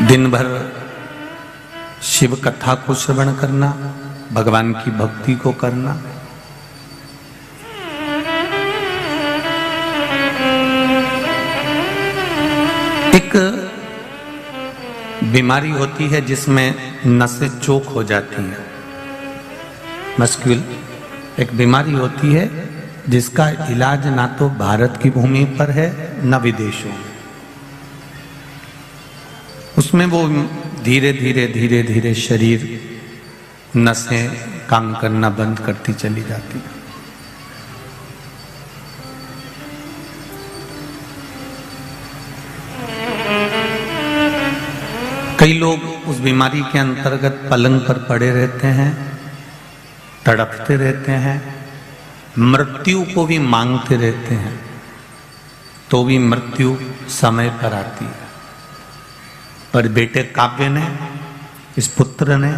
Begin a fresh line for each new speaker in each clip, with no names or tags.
दिन भर शिव कथा को श्रवण करना, भगवान की भक्ति को करना। एक बीमारी होती है जिसमें नसें चोक हो जाती हैं, मस्क्यूल एक बीमारी होती है जिसका इलाज ना तो भारत की भूमि पर है न विदेशों में। उसमें वो धीरे धीरे धीरे धीरे शरीर नसें काम करना बंद करती चली जाती है। कई लोग उस बीमारी के अंतर्गत पलंग पर पड़े रहते हैं, तड़पते रहते हैं, मृत्यु को भी मांगते रहते हैं, तो भी मृत्यु समय पर आती है। पर बेटे काव्य ने, इस पुत्र ने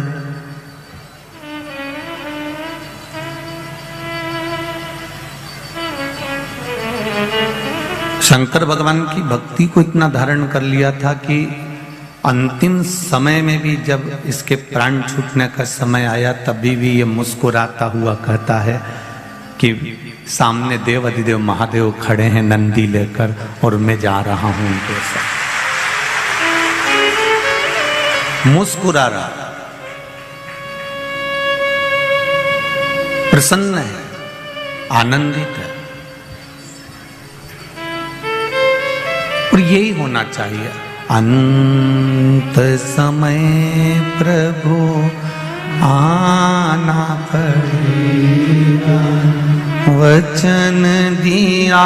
शंकर भगवान की भक्ति को इतना धारण कर लिया था कि अंतिम समय में भी जब इसके प्राण छूटने का समय आया तभी भी ये मुस्कुराता हुआ कहता है कि सामने देव अधिदेव महादेव खड़े हैं नंदी लेकर और मैं जा रहा हूं उनके साथ। मुस्कुरा रहा, प्रसन्न है, आनंदित है। और यही होना चाहिए। अंत समय प्रभु आना पड़ेगा, वचन दिया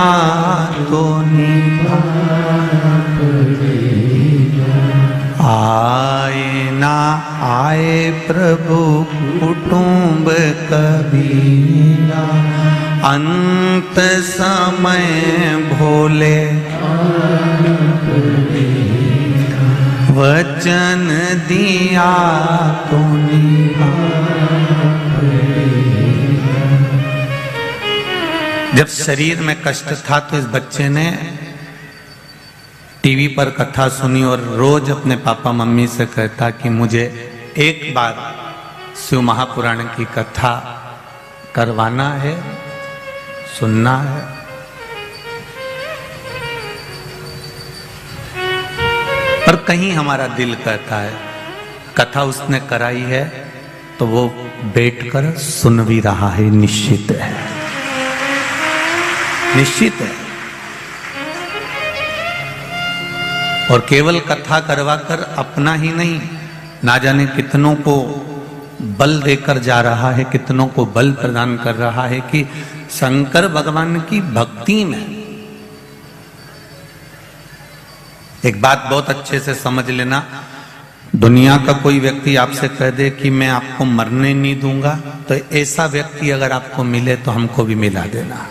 तो निभाना पड़ेगा। आए ना आए प्रभु कुटुंब कबीरा, अंत समय भोले वचन दिया तो निभाना पड़ेगा। जब शरीर में कष्ट था तो इस बच्चे ने टीवी पर कथा सुनी और रोज अपने पापा मम्मी से कहता कि मुझे एक बार शिव महापुराण की कथा करवाना है, सुनना है। पर कहीं हमारा दिल कहता है, कथा उसने कराई है तो वो बैठकर सुन भी रहा है, निश्चित है, निश्चित है। और केवल कथा करवाकर अपना ही नहीं, ना जाने कितनों को बल देकर जा रहा है, कितनों को बल प्रदान कर रहा है कि शंकर भगवान की भक्ति में। एक बात बहुत अच्छे से समझ लेना, दुनिया का कोई व्यक्ति आपसे कह दे कि मैं आपको मरने नहीं दूंगा, तो ऐसा व्यक्ति अगर आपको मिले तो हमको भी मिला देना।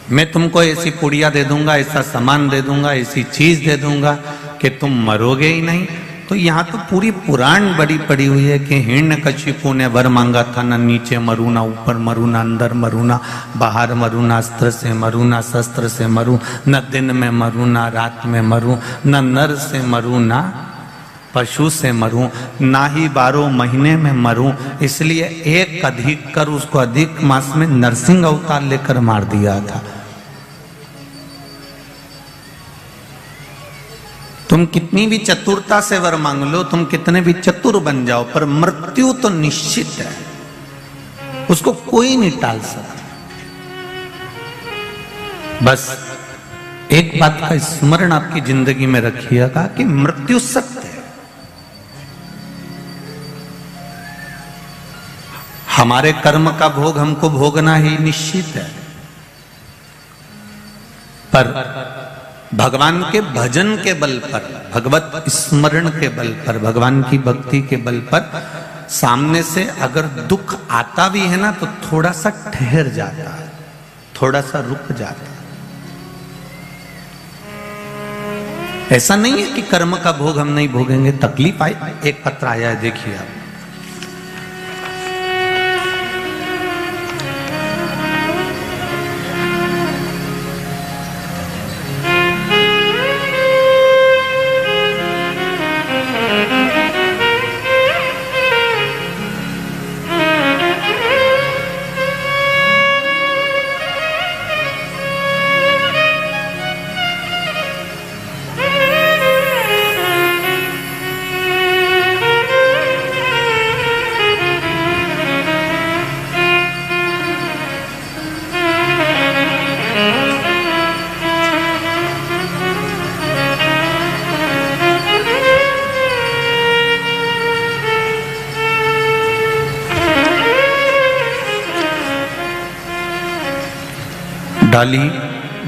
मैं तुमको ऐसी पुड़िया दे दूंगा, ऐसा सामान दे दूंगा, ऐसी चीज दे दूंगा कि तुम मरोगे ही नहीं। तो यहाँ तो पूरी पुराण बड़ी पड़ी हुई है कि हिरण्यकशिपु ने वर मांगा था, न नीचे मरू, ना ऊपर मरू, ना अंदर मरू, ना बाहर मरू, ना अस्त्र से मरू, ना शस्त्र से मरू, न दिन में मरू, ना रात में मरू, न नर से मरू, ना पशु से मरूं, ना ही 12 महीने में मरूं। इसलिए एक अधिक कर उसको अधिक मास में नरसिंह अवतार लेकर मार दिया था। तुम कितनी भी चतुरता से वर मांग लो, तुम कितने भी चतुर बन जाओ, पर मृत्यु तो निश्चित है, उसको कोई नहीं टाल सकता। बस एक बात का स्मरण आपकी जिंदगी में रखिएगा कि मृत्यु सत्य है। हमारे कर्म का भोग हमको भोगना ही निश्चित है, पर भगवान के भजन के बल पर, भगवत स्मरण के बल पर, भगवान की भक्ति के बल पर सामने से अगर दुख आता भी है ना तो थोड़ा सा ठहर जाता है, थोड़ा सा रुक जाता है। ऐसा नहीं है कि कर्म का भोग हम नहीं भोगेंगे, तकलीफ आई। एक पत्र आया है, देखिए आप। डॉली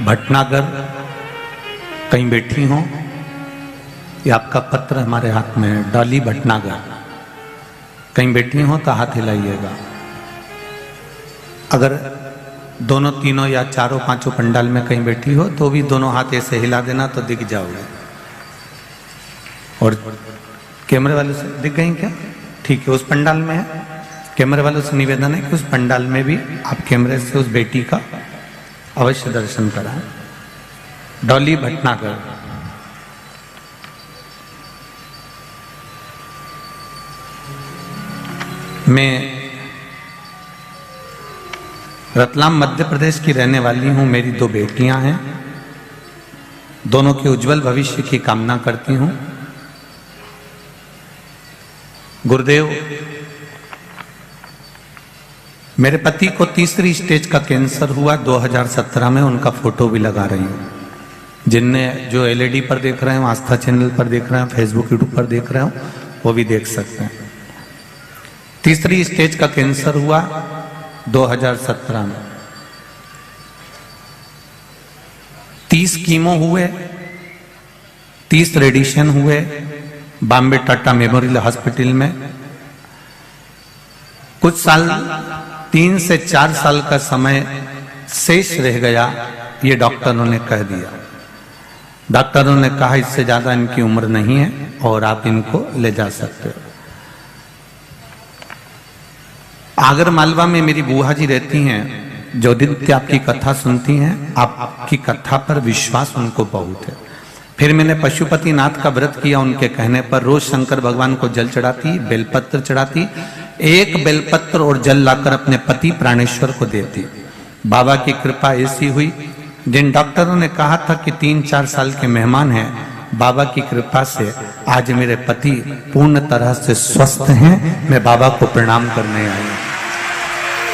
भटनागर कहीं बैठी हो, ये आपका पत्र हमारे हाथ में है। डॉली भटनागर कहीं बैठी हो तो हाथ हिलाइएगा। अगर दोनों तीनों या चारों पांचों पंडाल में कहीं बैठी हो तो भी दोनों हाथ ऐसे हिला देना तो दिख जाओगे। और कैमरे वालों से दिख गई क्या? ठीक है, उस पंडाल में है। कैमरे वालों से निवेदन है कि उस पंडाल में भी आप कैमरे से उस बेटी का अवश्य दर्शन कराएं। डॉली भटनागर। मैं रतलाम मध्य प्रदेश की रहने वाली हूं। मेरी 2 बेटियां हैं। दोनों के उज्जवल भविष्य की कामना करती हूं। गुरुदेव, मेरे पति को 3री स्टेज का कैंसर हुआ 2017 में। उनका फोटो भी लगा रही हूं। जिनने जो LED पर देख रहे हो, आस्था चैनल पर देख रहे हो, फेसबुक यूट्यूब पर देख रहे हो, वो भी देख सकते हैं। 3री स्टेज का कैंसर हुआ 2017 में। 30 कीमो हुए, 30 रेडिएशन हुए बॉम्बे टाटा मेमोरियल हॉस्पिटल में। कुछ साल 3 से 4 साल का समय शेष रह गया, ये डॉक्टरों ने कह दिया। डॉक्टरों ने कहा इससे ज्यादा इनकी उम्र नहीं है और आप इनको ले जा सकते हो। आगर मालवा में मेरी बुआ जी रहती हैं, जो दिन आपकी कथा सुनती हैं। आपकी कथा पर विश्वास उनको बहुत है। फिर मैंने पशुपतिनाथ का व्रत किया उनके कहने पर। रोज शंकर भगवान को जल चढ़ाती, बेलपत्र चढ़ाती। एक बेलपत्र और जल लाकर अपने पति प्राणेश्वर को देती। बाबा की कृपा ऐसी हुई, जिन डॉक्टरों ने कहा था कि 3-4 साल के मेहमान हैं, बाबा की कृपा से आज मेरे पति पूर्ण तरह से स्वस्थ हैं। मैं बाबा को प्रणाम करने आई हूं।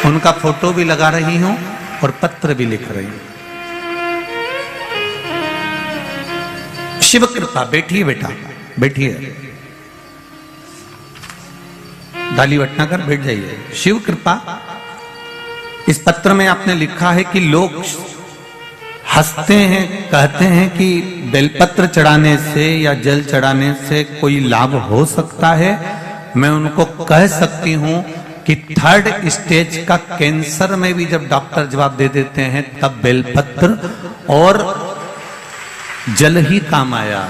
उनका फोटो भी लगा रही हूं और पत्र भी लिख रही हूं। शिव कृपा। बैठिए बेटा, बैठिए। डाली भटनागर बैठ जाइए। शिव कृपा। इस पत्र में आपने लिखा है कि लोग हंसते हैं, कहते हैं कि बेलपत्र चढ़ाने से या जल चढ़ाने से कोई लाभ हो सकता है। मैं उनको कह सकती हूं कि 3rd स्टेज का कैंसर में भी जब डॉक्टर जवाब दे देते हैं तब बेलपत्र और जल ही काम आया।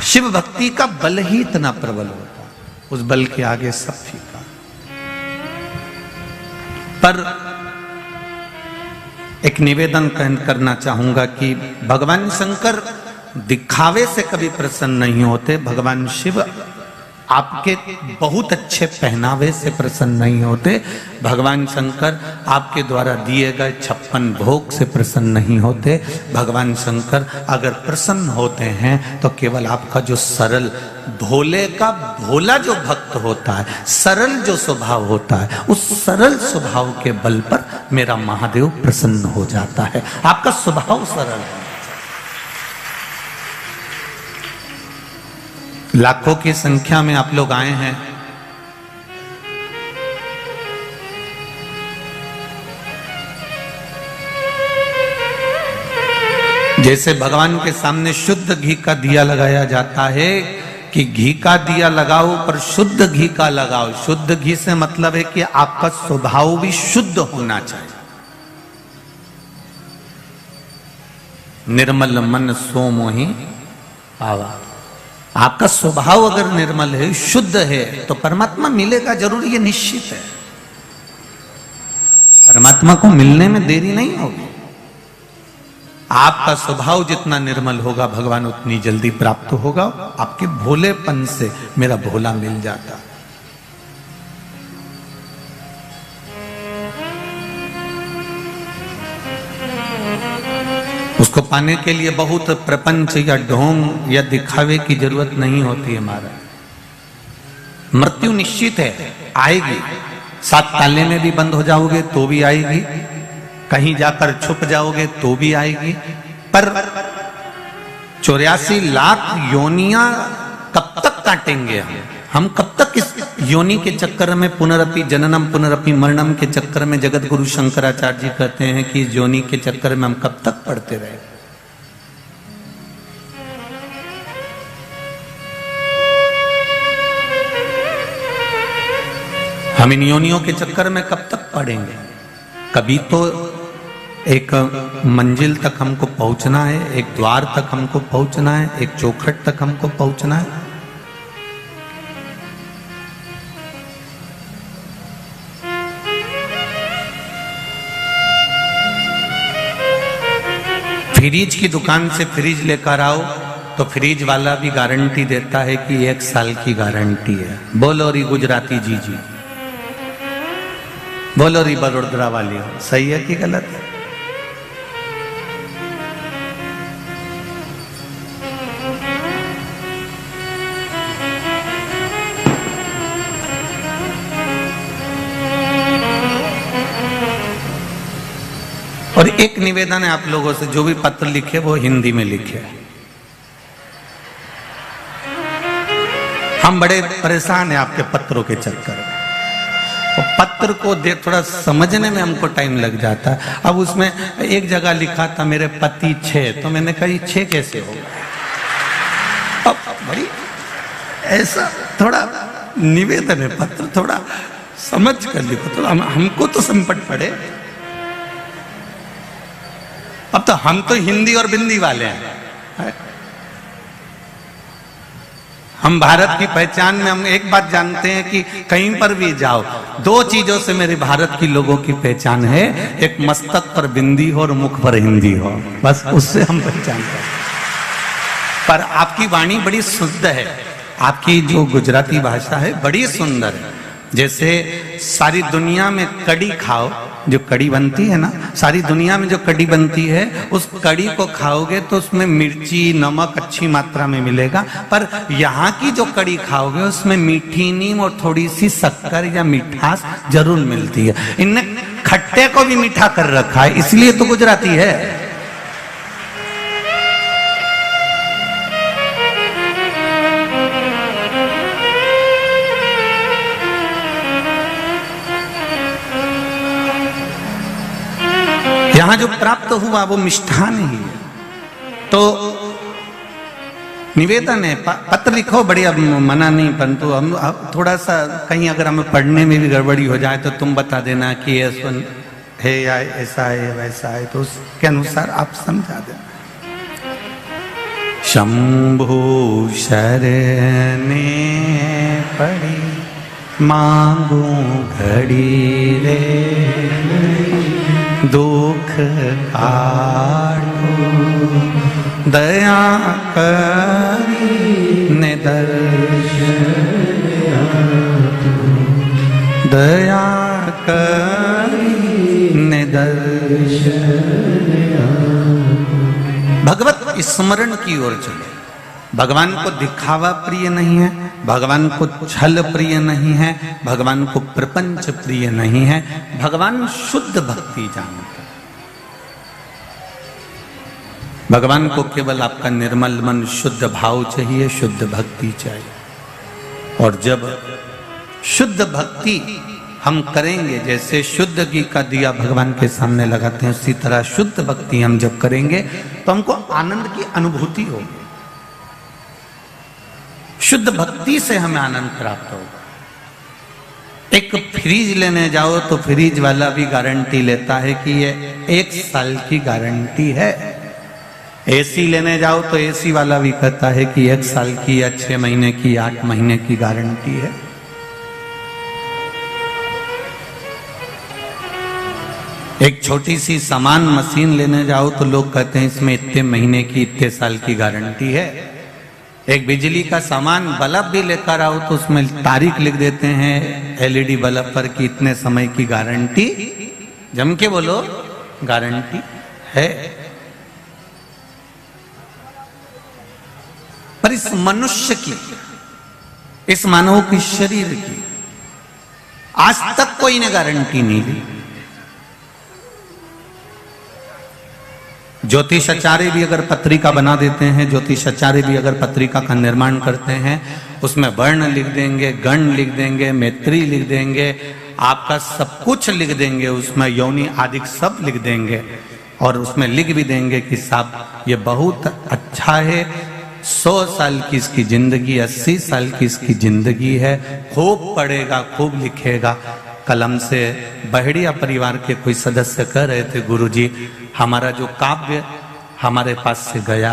शिव भक्ति का बल ही इतना प्रबल होता, उस बल के आगे सब फीका। पर एक निवेदन करना चाहूंगा कि भगवान शंकर दिखावे से कभी प्रसन्न नहीं होते। भगवान शिव आपके बहुत अच्छे पहनावे से प्रसन्न नहीं होते। भगवान शंकर आपके द्वारा दिए गए 56 भोग से प्रसन्न नहीं होते। भगवान शंकर अगर प्रसन्न होते हैं तो केवल आपका जो सरल, भोले का भोला जो भक्त होता है, सरल जो स्वभाव होता है, उस सरल स्वभाव के बल पर मेरा महादेव प्रसन्न हो जाता है। आपका स्वभाव सरल है। लाखों की संख्या में आप लोग आए हैं। जैसे भगवान के सामने शुद्ध घी का दिया लगाया जाता है कि घी का दिया लगाओ पर शुद्ध घी का लगाओ। शुद्ध घी से मतलब है कि आपका स्वभाव भी शुद्ध होना चाहिए। निर्मल मन सो मोहि पावा। आपका स्वभाव अगर निर्मल है, शुद्ध है, तो परमात्मा मिलेगा जरूर, ये निश्चित है। परमात्मा को मिलने में देरी नहीं होगी। आपका स्वभाव जितना निर्मल होगा, भगवान उतनी जल्दी प्राप्त होगा। आपके भोलेपन से मेरा भोला मिल जाता। उसको पाने के लिए बहुत प्रपंच या ढोंग या दिखावे की जरूरत नहीं होती। हमारा मृत्यु निश्चित है, आएगी। 7 ताले में भी बंद हो जाओगे तो भी आएगी, कहीं जाकर छुप जाओगे तो भी आएगी। पर 84 लाख योनियां कब तक काटेंगे हम कब तक इस योनि के चक्कर में पुनरपि जननम पुनरपि मरणम के चक्कर में, जगत गुरु शंकराचार्य जी कहते हैं कि इस योनि के चक्कर में हम कब तक पढ़ते रहे। हम इन योनियों के चक्कर में कब तक पढ़ेंगे। कभी तो एक मंजिल तक हमको पहुंचना है, एक द्वार तक हमको पहुंचना है, एक चौखट तक हमको पहुंचना है। फ्रिज की दुकान से फ्रिज लेकर आओ तो फ्रिज वाला भी गारंटी देता है कि 1 साल की गारंटी है। बोलो री गुजराती जी जी, बोलो री बड़ोदरा वाली, सही है कि गलत है? और एक निवेदन है आप लोगों से, जो भी पत्र लिखे वो हिंदी में लिखे। हम बड़े परेशान हैं आपके पत्रों के चक्कर में। तो पत्र को थोड़ा समझने में हमको टाइम लग जाता है। अब उसमें एक जगह लिखा था मेरे पति 6, तो मैंने कहा 6 कैसे होगा। अब बड़ी ऐसा थोड़ा निवेदन है, पत्र थोड़ा समझ कर लिखो, तो हमको तो संकट पड़े। अब तो हम तो हिंदी और बिंदी वाले हैं। हम भारत की पहचान में हम एक बात जानते हैं कि कहीं पर भी जाओ, 2 चीजों से मेरे भारत की लोगों की पहचान है, एक मस्तक पर बिंदी हो और मुख पर हिंदी हो, बस उससे हम पहचानते हैं। पर आपकी वाणी बड़ी शुद्ध है, आपकी जो गुजराती भाषा है बड़ी सुंदर है। जैसे सारी दुनिया में कड़ी खाओ, जो कड़ी बनती है ना, सारी दुनिया में जो कड़ी बनती है, उस कड़ी को खाओगे तो उसमें मिर्ची नमक अच्छी मात्रा में मिलेगा, पर यहाँ की जो कड़ी खाओगे उसमें मीठी नीम और थोड़ी सी शक्कर या मिठास जरूर मिलती है। इनने खट्टे को भी मीठा कर रखा है, इसलिए तो गुजराती है। यहां जो प्राप्त हुआ वो मिष्ठान ही है। तो निवेदन है, पत्र लिखो, बढ़िया, मना नहीं, परंतु हम थोड़ा सा कहीं अगर हमें पढ़ने में भी गड़बड़ी हो जाए तो तुम बता देना कि ऐसा है या ऐसा है वैसा है, तो उसके अनुसार आप समझा देना। शंभु शरणे पड़ी मांगू घड़ी रे, दुख काटो दया करी ने दर्शन, दया करी ने दर्शन। भगवत स्मरण की ओर चले। भगवान को दिखावा प्रिय नहीं है, भगवान को छल प्रिय नहीं है, भगवान को प्रपंच प्रिय नहीं है। भगवान शुद्ध भक्ति जानते हैं। भगवान को केवल आपका निर्मल मन, शुद्ध भाव चाहिए, शुद्ध भक्ति चाहिए। और जब शुद्ध भक्ति हम करेंगे, जैसे शुद्ध घी का दिया भगवान के सामने लगाते हैं, उसी तरह शुद्ध भक्ति हम जब करेंगे तो हमको आनंद की अनुभूति होगी। शुद्ध भक्ति से हमें आनंद प्राप्त होगा। एक फ्रिज लेने जाओ तो फ्रिज वाला भी गारंटी लेता है कि ये 1 साल की गारंटी है। एसी लेने जाओ तो एसी वाला भी कहता है कि 1 साल की या 6 महीने की, 8 महीने की गारंटी है। एक छोटी सी सामान मशीन लेने जाओ तो लोग कहते हैं इसमें इतने महीने की, इतने साल की गारंटी है। एक बिजली का सामान बल्ब भी लेकर आओ तो उसमें तारीख लिख देते हैं एलईडी बल्ब पर कि इतने समय की गारंटी। जम के बोलो, गारंटी है। पर इस मनुष्य की, इस मानव के शरीर की आज तक कोई ने गारंटी नहीं दी। ज्योतिषाचार्य भी अगर पत्रिका बना देते हैं, ज्योतिषाचार्य भी अगर पत्रिका का निर्माण करते हैं, उसमें वर्ण लिख देंगे, गण लिख देंगे, मैत्री लिख देंगे, आपका सब कुछ लिख देंगे, उसमें योनि आदि सब लिख देंगे और उसमें लिख भी देंगे कि साहब ये बहुत अच्छा है, 100 साल की इसकी जिंदगी, 80 साल की इसकी जिंदगी है, खूब पढ़ेगा, खूब लिखेगा। कलम से बहड़िया परिवार के कोई सदस्य कह रहे थे, गुरुजी हमारा जो काव्य हमारे पास से गया,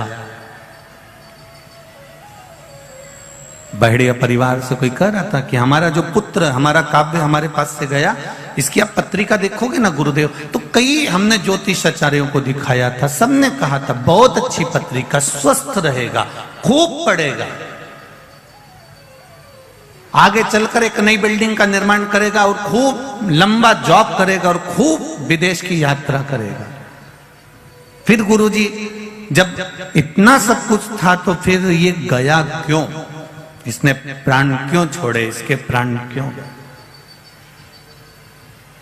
बहड़िया परिवार से कोई कह रहा था कि हमारा जो पुत्र, हमारा काव्य हमारे पास से गया, इसकी आप पत्रिका देखोगे ना गुरुदेव। तो कई हमने ज्योतिषाचार्यों को दिखाया था, सबने कहा था बहुत अच्छी पत्रिका, स्वस्थ रहेगा, खूब पढ़ेगा, आगे चलकर एक नई बिल्डिंग का निर्माण करेगा और खूब लंबा जॉब करेगा और खूब विदेश की यात्रा करेगा। फिर गुरुजी जब इतना सब कुछ था तो फिर ये गया क्यों, इसने प्राण क्यों छोड़े, इसके प्राण क्यों गए?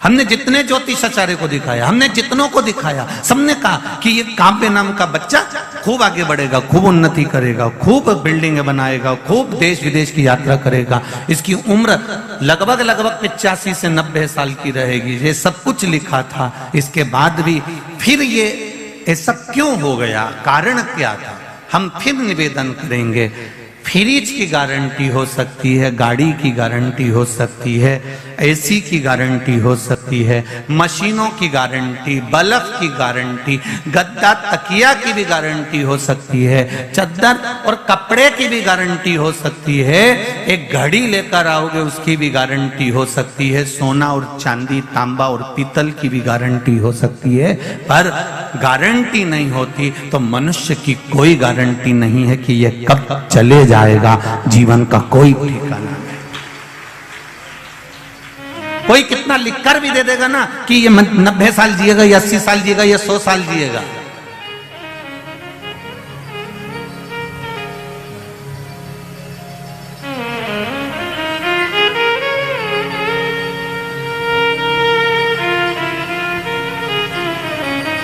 हमने जितने ज्योतिषाचार्य को दिखाया, हमने जितनों को दिखाया, सबने कहा कि ये काव्य नाम का बच्चा खूब आगे बढ़ेगा, खूब उन्नति करेगा, खूब बिल्डिंग बनाएगा, खूब देश विदेश की यात्रा करेगा, इसकी उम्र लगभग 85 से 90 साल की रहेगी। ये सब कुछ लिखा था। इसके बाद भी फिर ये ऐसा क्यों हो गया, कारण क्या था? हम फिर निवेदन करेंगे। फ्रिज की गारंटी हो सकती है, गाड़ी की गारंटी हो सकती है, एसी की गारंटी हो सकती है, मशीनों की गारंटी, बल्ब की गारंटी, गद्दा तकिया की भी गारंटी हो सकती है, चद्दर और कपड़े की भी गारंटी हो सकती है, एक घड़ी लेकर आओगे उसकी भी गारंटी हो सकती है, सोना और चांदी, तांबा और पीतल की भी गारंटी हो सकती है। पर गारंटी नहीं होती तो मनुष्य की कोई गारंटी नहीं है कि यह कब चले जाएगा। जीवन का कोई ठिकाना नहीं। कोई कितना लिखकर भी दे देगा ना कि ये 90 साल जिएगा या 80 साल जिएगा या 100 साल जिएगा,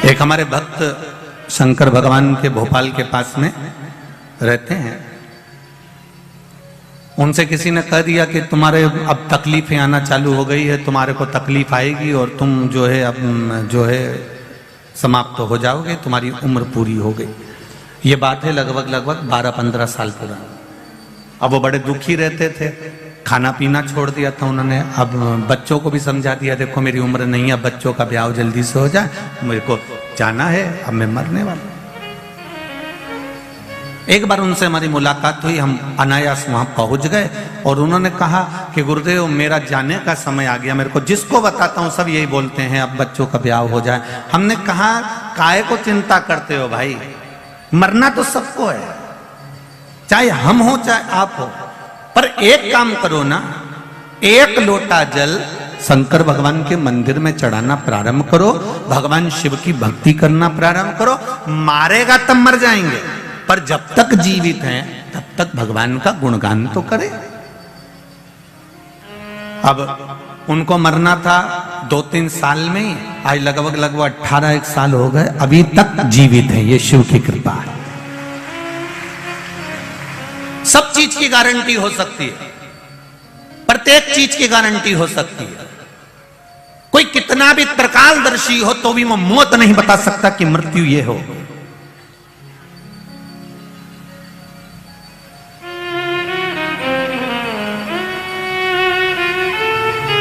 एक हमारे भक्त शंकर भगवान के भोपाल के पास में रहते हैं, उनसे किसी ने कह दिया कि तुम्हारे अब तकलीफें आना चालू हो गई है, तुम्हारे को तकलीफ आएगी और तुम जो है अब जो है समाप्त हो जाओगे, तुम्हारी उम्र पूरी हो गई। ये बात है लगभग 12-15 साल पुरानी। अब वो बड़े दुखी रहते थे, खाना पीना छोड़ दिया था उन्होंने। अब बच्चों को भी समझा दिया, देखो मेरी उम्र नहीं है, अब बच्चों का ब्याह जल्दी से हो जाए, मेरे को जाना है, अब मैं मरने वाला। एक बार उनसे हमारी मुलाकात हुई, हम अनायास वहां पहुंच गए और उन्होंने कहा कि गुरुदेव मेरा जाने का समय आ गया, मेरे को जिसको बताता हूं सब यही बोलते हैं अब बच्चों का ब्याह हो जाए। हमने कहा काहे को चिंता करते हो भाई, मरना तो सबको है, चाहे हम हो चाहे आप हो। पर एक काम करो ना, एक लोटा जल शंकर भगवान के मंदिर में चढ़ाना प्रारंभ करो, भगवान शिव की भक्ति करना प्रारंभ करो। मारेगा तब मर जाएंगे, पर जब तक जीवित हैं तब तक भगवान का गुणगान तो करें। अब उनको मरना था 2-3 साल में ही, आज लगभग 18-1 साल हो गए, अभी तक जीवित हैं। ये शिव की कृपा है। सब चीज की गारंटी हो सकती है, प्रत्येक चीज की गारंटी हो सकती है। कोई कितना भी त्रिकालदर्शी हो तो भी वो मौत नहीं बता सकता कि मृत्यु ये हो।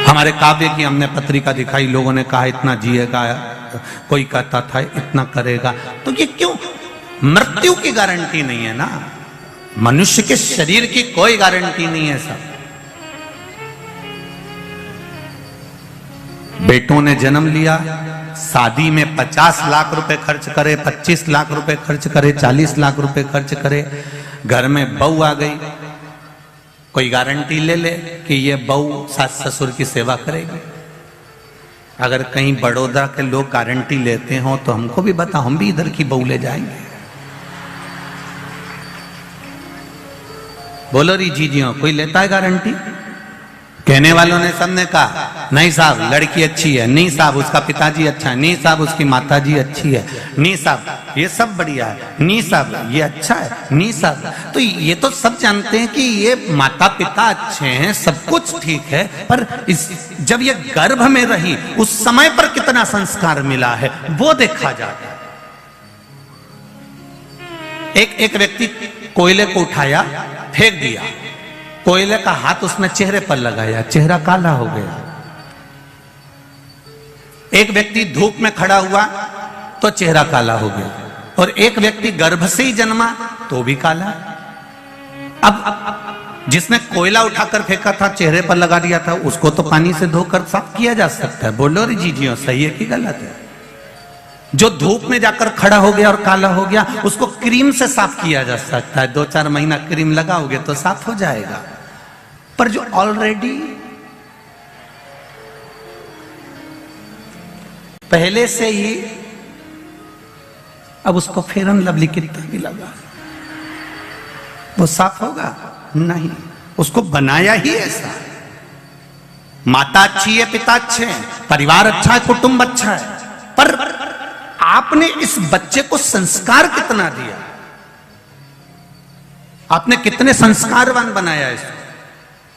हमारे काव्य की हमने पत्रिका दिखाई, लोगों ने कहा इतना जिएगा, कोई कहता था इतना करेगा। तो ये क्यों? मृत्यु की गारंटी नहीं है ना, मनुष्य के शरीर की कोई गारंटी नहीं है। सब बेटों ने जन्म लिया, शादी में 50 लाख रुपए खर्च करे, 25 लाख रुपए खर्च करे, 40 लाख रुपए खर्च करे, घर में बहू आ गई, कोई गारंटी ले ले कि ये बहू सास ससुर की सेवा करेगी। अगर कहीं बड़ौदा के लोग गारंटी लेते हो तो हमको भी बता, हम भी इधर की बहू ले जाएंगे। बोलो री जी, कोई लेता है गारंटी? कहने वालों ने सबने कहा नहीं साहब लड़की अच्छी है, नहीं साहब उसका पिताजी अच्छा है, नहीं साहब उसकी माताजी अच्छी है, नहीं साहब ये सब बढ़िया है, नहीं साहब ये अच्छा है, नहीं साहब। तो ये तो सब जानते हैं कि ये माता पिता अच्छे हैं, सब कुछ ठीक है, पर जब ये गर्भ में रही उस समय पर कितना संस्कार मिला है वो देखा जाता है। एक व्यक्ति कोयले को उठाया, फेंक दिया, कोयले का हाथ उसने चेहरे पर लगाया, चेहरा काला हो गया। एक व्यक्ति धूप में खड़ा हुआ तो चेहरा काला हो गया, और एक व्यक्ति गर्भ से ही जन्मा तो भी काला। अब जिसने कोयला उठाकर फेंका था, चेहरे पर लगा दिया था, उसको तो पानी से धोकर साफ किया जा सकता है। बोलो रे जीजियों, सही है कि गलत है? जो धूप में जाकर खड़ा हो गया और काला हो गया, उसको क्रीम से साफ किया जा सकता है। 2-4 महीना क्रीम लगाओगे तो साफ हो जाएगा। पर जो ऑलरेडी पहले से ही, अब उसको फेयर एंड लवली कितना भी लगा, वो साफ होगा? नहीं, उसको बनाया ही ऐसा। माता अच्छी है, पिता अच्छे हैं, परिवार अच्छा है, कुटुंब अच्छा है, पर आपने इस बच्चे को संस्कार कितना दिया, आपने कितने संस्कारवान बनाया इसको,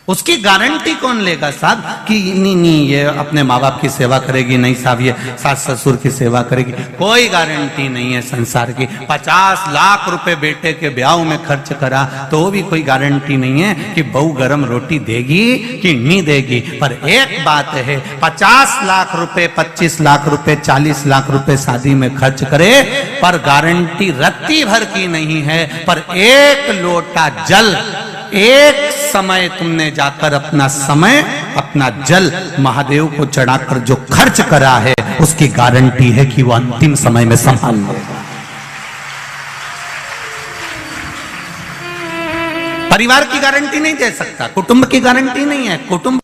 उसकी गारंटी कौन लेगा साहब कि नहीं ये अपने माँ बाप की सेवा करेगी, नहीं साहब ये सास ससुर की सेवा करेगी? कोई गारंटी नहीं है संसार की। 50 लाख रुपए बेटे के ब्याह में खर्च करा तो भी कोई गारंटी नहीं है कि बहू गरम रोटी देगी कि नहीं देगी। पर एक बात है, 50 लाख रुपए, 25 लाख रुपए, 40 लाख रुपए शादी में खर्च करे, पर गारंटी रत्ती भर की नहीं है। पर एक लोटा जल, एक समय तुमने जाकर अपना समय, अपना जल महादेव को चढ़ाकर जो खर्च करा है, उसकी गारंटी है कि वो अंतिम समय में संभाल लेगा। परिवार की गारंटी नहीं दे सकता, कुटुंब की गारंटी नहीं है, कुटुंब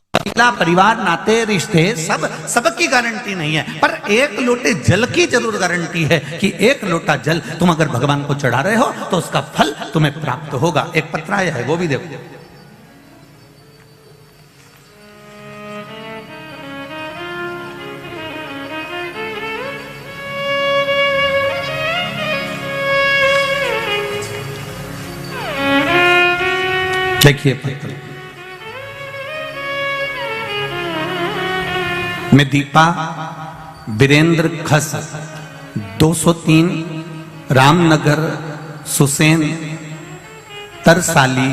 परिवार नाते रिश्ते सबकी गारंटी नहीं है। पर एक लोटे जल की जरूर गारंटी है कि एक लोटा जल तुम अगर भगवान को चढ़ा रहे हो तो उसका फल तुम्हें प्राप्त होगा। एक पत्र आया है, वो भी देखो। देखिए पत्र में दीपा वीरेंद्र खस 203 रामनगर सुसैन तरसाली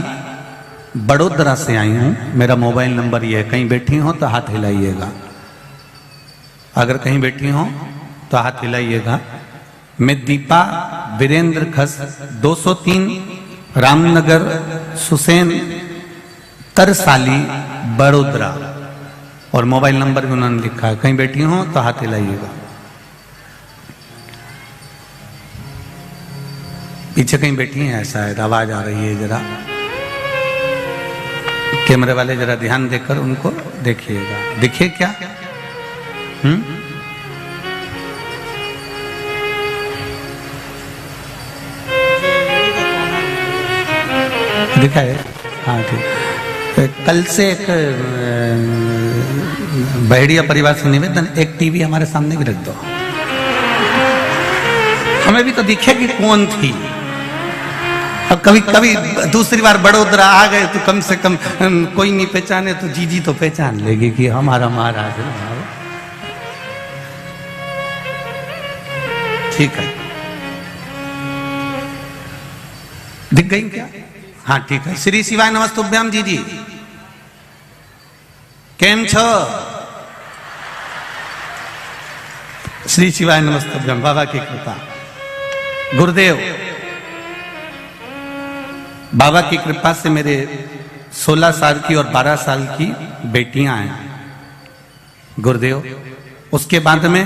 बड़ोदरा से आई हूं। मेरा मोबाइल नंबर ये है, कहीं बैठी हो तो हाथ हिलाइएगा, अगर कहीं बैठी हो तो हाथ हिलाइएगा। मैं दीपा वीरेंद्र खस 203 रामनगर सुसैन तरसाली बड़ोदरा, और मोबाइल नंबर भी उन्होंने लिखा है। कहीं बैठी हो तो हाथ हिलाइएगा। पीछे कहीं बैठी हैं शायद, आवाज आ रही है, जरा कैमरे वाले जरा ध्यान देकर उनको देखिएगा। दिखे क्या? दिखा है? हाँ ठीक। कल से एक बहेड़िया परिवार से निवेदन, एक टीवी हमारे सामने भी रख दो, हमें भी तो दिखे कि कौन थी। अब कभी कभी दूसरी बार बड़ोदरा आ गए तो कम से कम कोई नहीं पहचाने तो जीजी तो पहचान लेगी कि हमारा महाराज है। ठीक है, दिख गई क्या? हाँ ठीक है। श्री शिवाय नमस्तुभ्यम जीजी, केम छो? श्री शिवाय नमस्तुभ्यम, बाबा की कृपा, गुरुदेव बाबा की कृपा से मेरे 16 साल की और 12 साल की बेटियां हैं गुरुदेव। उसके बाद में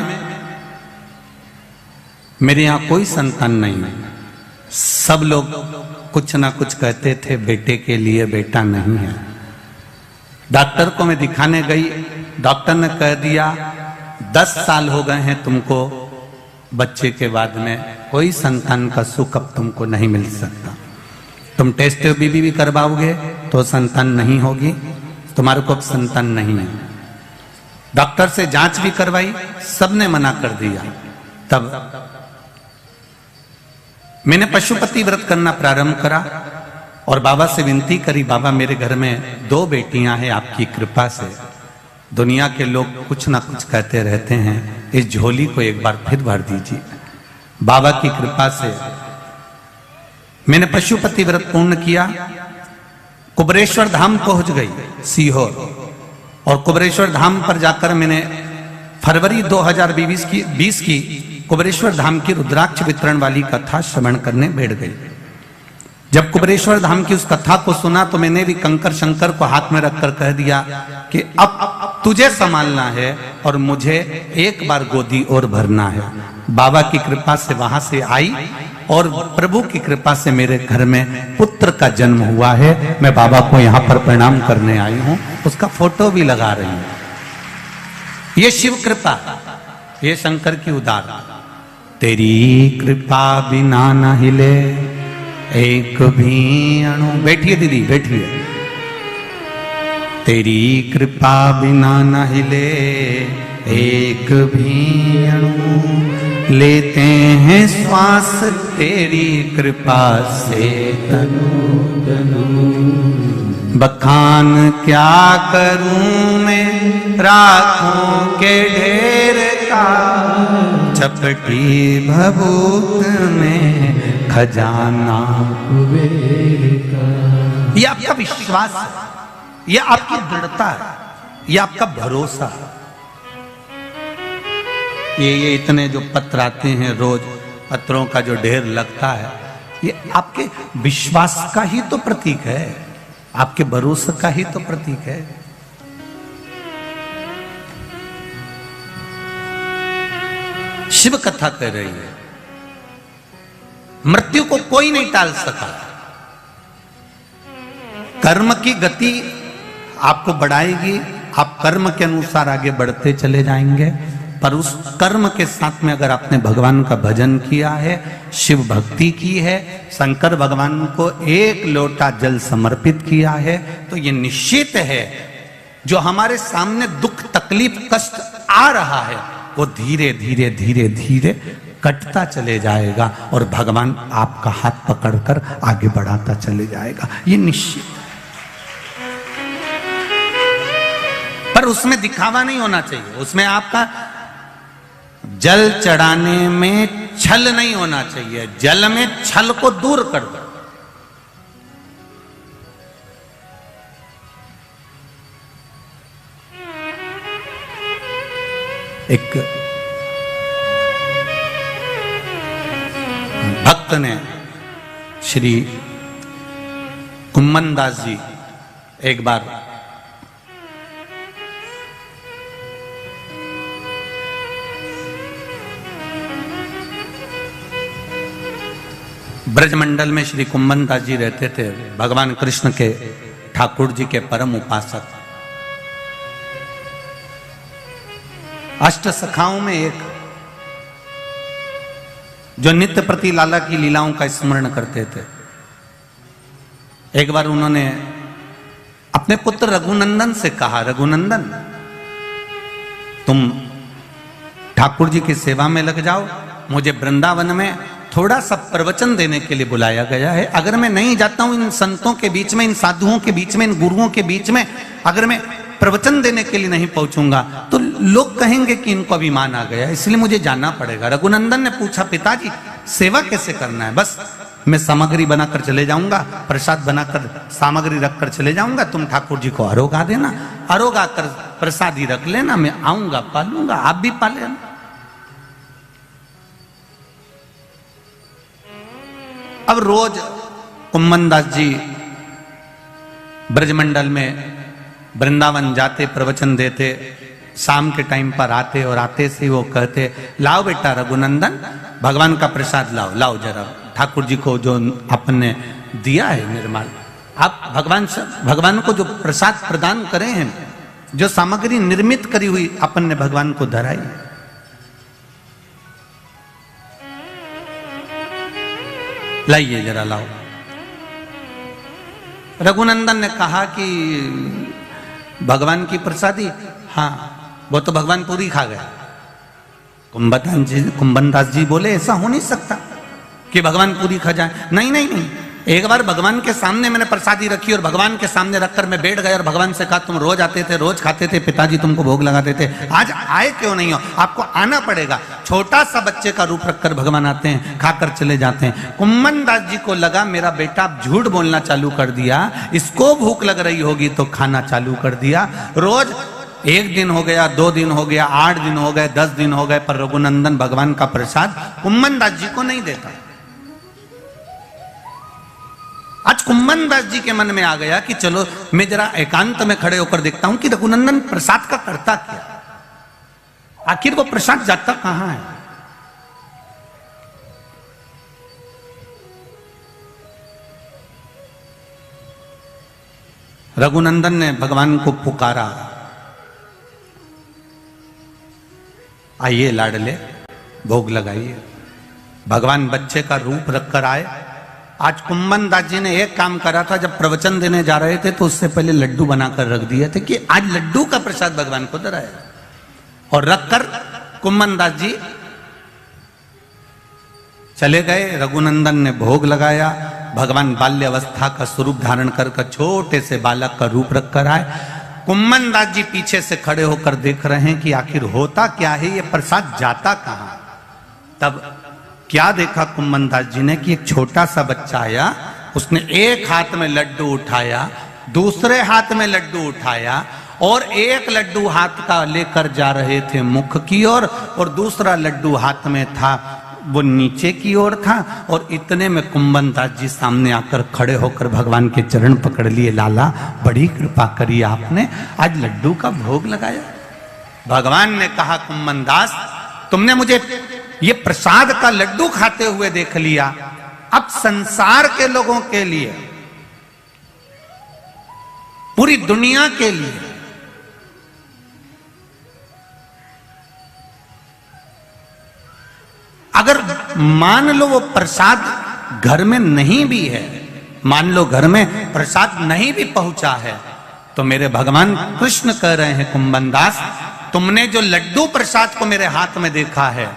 मेरे यहां कोई संतान नहीं है। सब लोग कुछ ना कुछ कहते थे, बेटे के लिए बेटा नहीं है। डॉक्टर को मैं दिखाने गई, डॉक्टर ने कह दिया 10 साल हो गए हैं तुमको बच्चे के बाद में, कोई संतान का सुख अब तुमको नहीं मिल सकता। तुम टेस्ट बीबी भी करवाओगे तो संतान नहीं होगी, तुम्हारे को अब संतान नहीं है। डॉक्टर से जांच भी करवाई, सबने मना कर दिया। तब मैंने पशुपति व्रत करना प्रारंभ करा और बाबा से विनती करी, बाबा मेरे घर में 2 बेटियां हैं, आपकी कृपा से। दुनिया के लोग कुछ ना कुछ कहते रहते हैं, इस झोली को एक बार फिर भर दीजिए। बाबा की कृपा से मैंने पशुपति व्रत पूर्ण किया, कुबरेश्वर धाम पहुंच गई सीहोर, और कुबरेश्वर धाम पर जाकर मैंने फरवरी 2020 की कुबरेश्वर धाम की रुद्राक्ष वितरण वाली कथा श्रवण करने बैठ गई। जब कुबरेश्वर धाम की उस कथा को सुना तो मैंने भी कंकर शंकर को हाथ में रखकर कह दिया कि अब तुझे संभालना है और मुझे एक बार गोदी और भरना है। बाबा की कृपा से वहां से आई और प्रभु की कृपा से मेरे घर में पुत्र का जन्म हुआ है। मैं बाबा को यहाँ पर प्रणाम करने आई हूँ, उसका फोटो भी लगा रही हूँ। ये शिव कृपा, ये शंकर की उदार। तेरी कृपा बिना न हिले एक भी अणु। बैठिए दीदी, बैठिए। तेरी कृपा बिना न हिले एक भी अणु, लेते हैं श्वास तेरी कृपा से तनु तनु। बखान क्या करूं मैं राखों के ढेर का, चपटी भभूत में खजाना कुबेर का। ये आपका विश्वास है, ये आपकी दृढ़ता है, ये आपका भरोसा है। ये इतने जो पत्र आते हैं रोज, पत्रों का जो ढेर लगता है, ये आपके विश्वास का ही तो प्रतीक है, आपके भरोसे का ही तो प्रतीक है। शिव कथा कह रही है, मृत्यु को कोई नहीं टाल सका। कर्म की गति आपको बढ़ाएगी, आप कर्म के अनुसार आगे बढ़ते चले जाएंगे। पर उस कर्म के साथ में अगर आपने भगवान का भजन किया है, शिव भक्ति की है, शंकर भगवान को एक लोटा जल समर्पित किया है, तो ये निश्चित है जो हमारे सामने दुख तकलीफ कष्ट आ रहा है वो धीरे धीरे धीरे धीरे कटता चले जाएगा और भगवान आपका हाथ पकड़कर आगे बढ़ाता चले जाएगा। ये निश्चित। पर उसमें दिखावा नहीं होना चाहिए, उसमें आपका जल चढ़ाने में छल नहीं होना चाहिए। जल में छल को दूर कर दो। एक भक्त ने, श्री कुम्मन दास जी, एक बार ब्रजमंडल में श्री कुम्मन दास जी रहते थे, भगवान कृष्ण के ठाकुर जी के परम उपासक। अष्ट सखाओं में एक जो नित्य प्रति लाला की लीलाओं का स्मरण करते थे। एक बार उन्होंने अपने पुत्र रघुनंदन से कहा, रघुनंदन तुम ठाकुर जी की सेवा में लग जाओ, मुझे वृंदावन में थोड़ा सा प्रवचन देने के लिए बुलाया गया है। अगर मैं नहीं जाता हूं इन संतों के बीच में, इन साधुओं के बीच में, इन गुरुओं के बीच में, अगर मैं प्रवचन देने के लिए नहीं पहुंचूंगा तो लोग कहेंगे कि इनको अभिमान आ गया, इसलिए मुझे जाना पड़ेगा। रघुनंदन ने पूछा, पिताजी सेवा कैसे करना है? बस मैं सामग्री बनाकर चले जाऊंगा, प्रसाद बनाकर सामग्री रखकर चले जाऊंगा, तुम ठाकुर जी को अरोगा देना, अरोगा कर प्रसादी रख लेना, मैं आऊंगा पालूंगा, आप भी पाले। अब रोज कुम्मन दास जी ब्रजमंडल में वृंदावन जाते, प्रवचन देते, शाम के टाइम पर आते और आते से वो कहते, लाओ बेटा रघुनंदन भगवान का प्रसाद लाओ, लाओ जरा, ठाकुर जी को जो अपन ने दिया है निर्माण, आप भगवान को जो प्रसाद प्रदान करे हैं, जो सामग्री निर्मित करी हुई अपन ने भगवान को धराई। लाइए जरा, लाओ। रघुनंदन ने कहा कि भगवान की प्रसादी, हाँ वो तो भगवान पूरी खा गया। कुंभन दास जी बोले ऐसा हो नहीं सकता कि भगवान पूरी खा जाए। नहीं नहीं नहीं, एक बार भगवान के सामने मैंने प्रसादी रखी और भगवान के सामने रखकर मैं बैठ गया और भगवान से कहा तुम रोज आते थे, रोज खाते थे, पिताजी तुमको भोग लगाते थे, आज आए क्यों नहीं हो? आपको आना पड़ेगा। छोटा सा बच्चे का रूप रखकर भगवान आते हैं, खाकर चले जाते हैं। कुंभन दास जी को लगा मेरा बेटा झूठ बोलना चालू कर दिया, इसको भूख लग रही होगी तो खाना चालू कर दिया। रोज 1 दिन हो गया, 2 दिन हो गया, 8 दिन हो गए, 10 दिन हो गए, पर रघुनंदन भगवान का प्रसाद कुंभन दास जी को नहीं देता। आज कुंभन दास जी के मन में आ गया कि चलो मैं जरा एकांत में खड़े होकर देखता हूं कि रघुनंदन प्रसाद का करता क्या, आखिर वो प्रसाद जाता कहां है। रघुनंदन ने भगवान को पुकारा, आइए लाडले भोग लगाइए। भगवान बच्चे का रूप रखकर आए। आज कुंभन दास जी ने एक काम करा था, जब प्रवचन देने जा रहे थे तो उससे पहले लड्डू बनाकर रख दिए थे कि आज लड्डू का प्रसाद भगवान को धराया, और रखकर कुंभन दास जी चले गए। रघुनंदन ने भोग लगाया। भगवान बाल्य अवस्था का स्वरूप धारण कर छोटे से बालक का रूप रखकर आए। कुंभन दास जी पीछे से खड़े होकर देख रहे हैं कि आखिर होता क्या है, ये प्रसाद जाता कहां। तब क्या देखा कुंभन दास जी ने कि एक छोटा सा बच्चा आया, उसने एक हाथ में लड्डू उठाया, दूसरे हाथ में लड्डू उठाया, और एक लड्डू हाथ का लेकर जा रहे थे मुख की ओर, और दूसरा लड्डू हाथ में था वो नीचे की ओर था। और इतने में कुंभन दास जी सामने आकर खड़े होकर भगवान के चरण पकड़ लिए। लाला बड़ी कृपा करी आपने, आज लड्डू का भोग लगाया। भगवान ने कहा कुंभन दास तुमने मुझे ये प्रसाद का लड्डू खाते हुए देख लिया, अब संसार के लोगों के लिए, पूरी दुनिया के लिए अगर मान लो वो प्रसाद घर में नहीं भी है, मान लो घर में प्रसाद नहीं भी पहुंचा है, तो मेरे भगवान कृष्ण कह रहे हैं कुंभन दास तुमने जो लड्डू प्रसाद को मेरे हाथ में देखा है,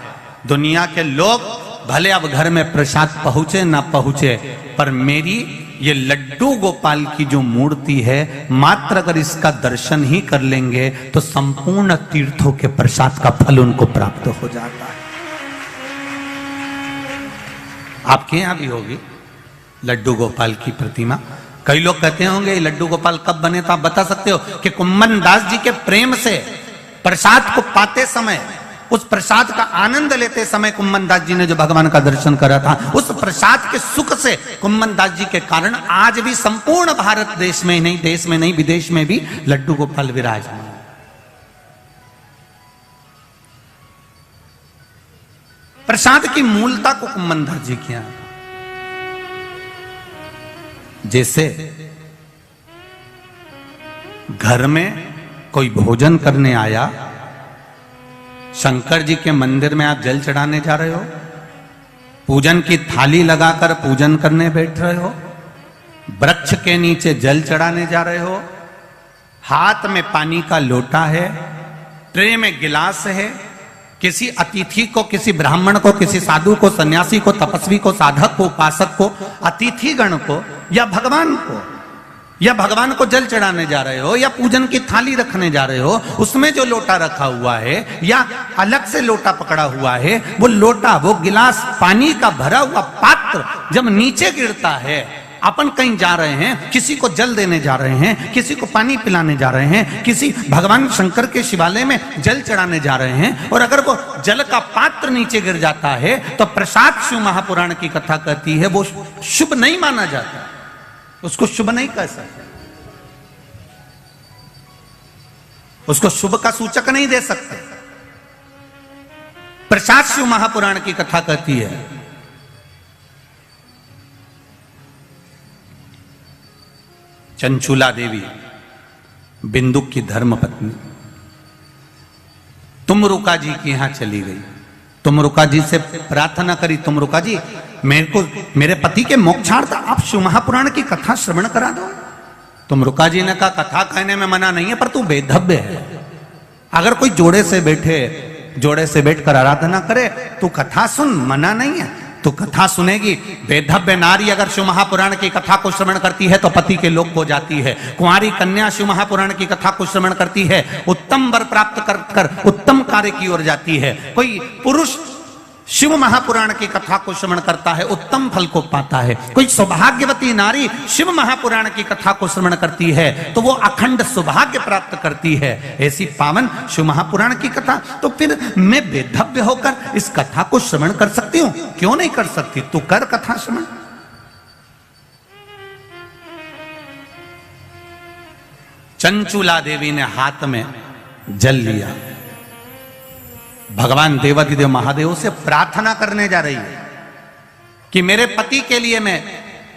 दुनिया के लोग भले अब घर में प्रसाद पहुंचे ना पहुंचे, पर मेरी ये लड्डू गोपाल की जो मूर्ति है, मात्र अगर इसका दर्शन ही कर लेंगे तो संपूर्ण तीर्थों के प्रसाद का फल उनको प्राप्त हो जाता है। आपके यहां भी होगी लड्डू गोपाल की प्रतिमा। कई लोग कहते होंगे लड्डू गोपाल कब बने, तो आप बता सकते हो कि कुंभन दास जी के प्रेम से प्रसाद को पाते समय, उस प्रसाद का आनंद लेते समय कुंभन दास जी ने जो भगवान का दर्शन करा था, उस प्रसाद के सुख से कुंभन दास जी के कारण आज भी संपूर्ण भारत देश में नहीं, देश में नहीं विदेश में भी लड्डू गोपाल विराजमान। प्रसाद की मूलता को कुंभन दास जी किया। जैसे घर में कोई भोजन करने आया, शंकर जी के मंदिर में आप जल चढ़ाने जा रहे हो, पूजन की थाली लगाकर पूजन करने बैठ रहे हो, वृक्ष के नीचे जल चढ़ाने जा रहे हो, हाथ में पानी का लोटा है, ट्रे में गिलास है, किसी अतिथि को, किसी ब्राह्मण को, किसी साधु को, सन्यासी को, तपस्वी को, साधक को, उपासक को, अतिथि गण को या भगवान को जल चढ़ाने जा रहे हो, या पूजन की थाली रखने जा रहे हो, उसमें जो लोटा रखा हुआ है या अलग से लोटा पकड़ा हुआ है, वो लोटा, वो गिलास, पानी का भरा हुआ पात्र जब नीचे गिरता है, अपन कहीं जा रहे हैं, किसी को जल देने जा रहे हैं, किसी को पानी पिलाने जा रहे हैं, किसी भगवान शंकर के शिवालय में जल चढ़ाने जा रहे हैं, और अगर वो जल का पात्र नीचे गिर जाता है तो प्रसाद शिव महापुराण की कथा कहती है वो शुभ नहीं माना जाता, उसको शुभ नहीं कह सकते, उसको शुभ का सूचक नहीं दे सकते। प्रसाद शिव महापुराण की कथा कहती है चंचूला देवी, बिंदुक की धर्मपत्नी, तुमरुका जी के यहां चली गई। तुमरुका जी से प्रार्थना करी, तुमरुका जी मेरे पति के मोक्षार्थ आप शिव महापुराण की कथा श्रवण करा दो। तुम रुका जी ने कहा कथा कहने में मना नहीं है, पर तू बेधव्य है। अगर कोई जोड़े से बैठकर आराधना करे तू कथा सुन, मना नहीं है, तो कथा सुनेगी। वेधव्य नारी अगर शिव महापुराण की कथा को श्रवण करती है तो पति के लोक हो जाती है। कुंवारी कन्या शिव महापुराण की कथा को श्रवण करती है, उत्तम वर प्राप्त कर उत्तम कार्य की ओर जाती है। कोई पुरुष शिव महापुराण की कथा को श्रवण करता है, उत्तम फल को पाता है। कोई सौभाग्यवती नारी शिव महापुराण की कथा को श्रवण करती है तो वो अखंड सौभाग्य प्राप्त करती है। ऐसी पावन शिव महापुराण की कथा, तो फिर मैं बेधव्य होकर इस कथा को श्रवण कर सकती हूं? क्यों नहीं कर सकती? तू कर कथा श्रवण। चंचुला देवी ने हाथ में जल लिया, भगवान देवाधिदेव महादेव से प्रार्थना करने जा रही है कि मेरे पति के लिए मैं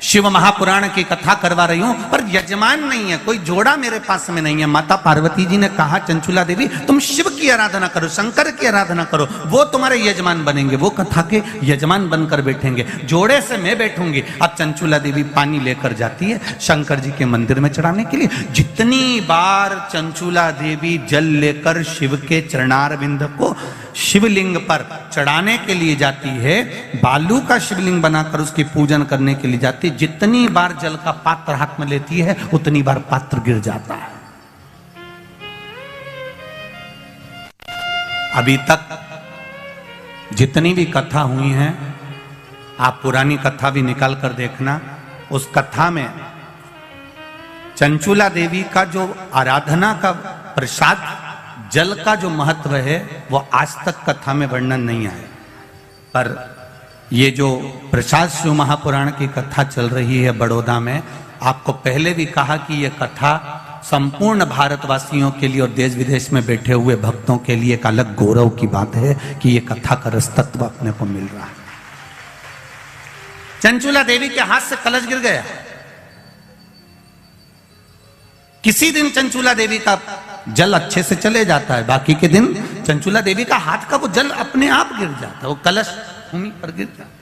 शिव महापुराण की कथा करवा रही हूं, पर यजमान नहीं है, कोई जोड़ा मेरे पास में नहीं है। माता पार्वती जी ने कहा चंचुला देवी तुम शिव की आराधना करो, शंकर की आराधना करो, वो तुम्हारे यजमान बनेंगे, वो कथा के यजमान बनकर बैठेंगे, जोड़े से मैं बैठूंगी। अब चंचुला देवी पानी लेकर जाती है शंकर जी के मंदिर में चढ़ाने के लिए। जितनी बार चंचुला देवी जल लेकर शिव के चरणारविंद को शिवलिंग पर चढ़ाने के लिए जाती है, बालू का शिवलिंग बनाकर उसकी पूजन करने के लिए जाती है, जितनी बार जल का पात्र हाथ में लेती है उतनी बार पात्र गिर जाता है। अभी तक जितनी भी कथा हुई हैं, आप पुरानी कथा भी निकाल कर देखना, उस कथा में चंचुला देवी का जो आराधना का प्रसाद जल का जो महत्व है वो आज तक कथा में वर्णन नहीं आया। पर ये जो प्रसाद शिव महापुराण की कथा चल रही है बड़ौदा में, आपको पहले भी कहा कि ये कथा संपूर्ण भारतवासियों के लिए और देश विदेश में बैठे हुए भक्तों के लिए एक अलग गौरव की बात है कि ये कथा का रसतत्व अपने को मिल रहा है। चंचुला देवी के हाथ से कलश गिर गया। किसी दिन चंचुला देवी का जल अच्छे से चले जाता है, बाकी के दिन चंचुला देवी का हाथ का वो जल अपने आप गिर जाता है, वो कलश भूमि पर गिर जाता है।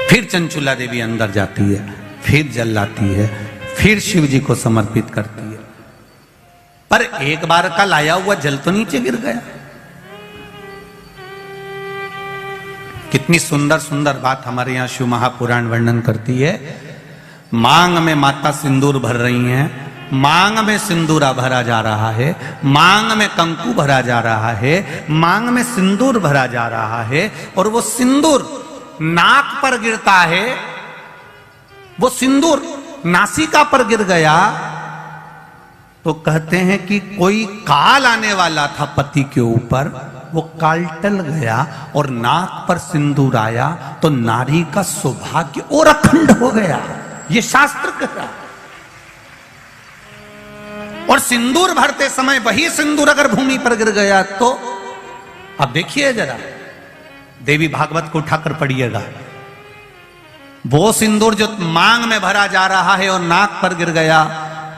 फिर चंचुला देवी अंदर जाती है, फिर जल लाती है, फिर शिव जी को समर्पित करती है, पर एक बार का लाया हुआ जल तो नीचे गिर गया। कितनी सुंदर सुंदर बात हमारे यहां शिव महापुराण वर्णन करती है। मांग में माता सिंदूर भर रही हैं, मांग में सिंदूरा भरा जा रहा है, मांग में कंकु भरा जा रहा है, मांग में सिंदूर भरा जा रहा है, और वो सिंदूर नाक पर गिरता है। वो सिंदूर नासिका पर गिर गया तो कहते हैं कि कोई काल आने वाला था पति के ऊपर, वो काल टल गया और नाक पर सिंदूर आया तो नारी का सौभाग्य और अखंड हो गया, ये शास्त्र कह रहा। और सिंदूर भरते समय वही सिंदूर अगर भूमि पर गिर गया तो अब देखिए जरा, देवी भागवत को उठाकर पढ़िएगा, वो सिंदूर जो मांग में भरा जा रहा है और नाक पर गिर गया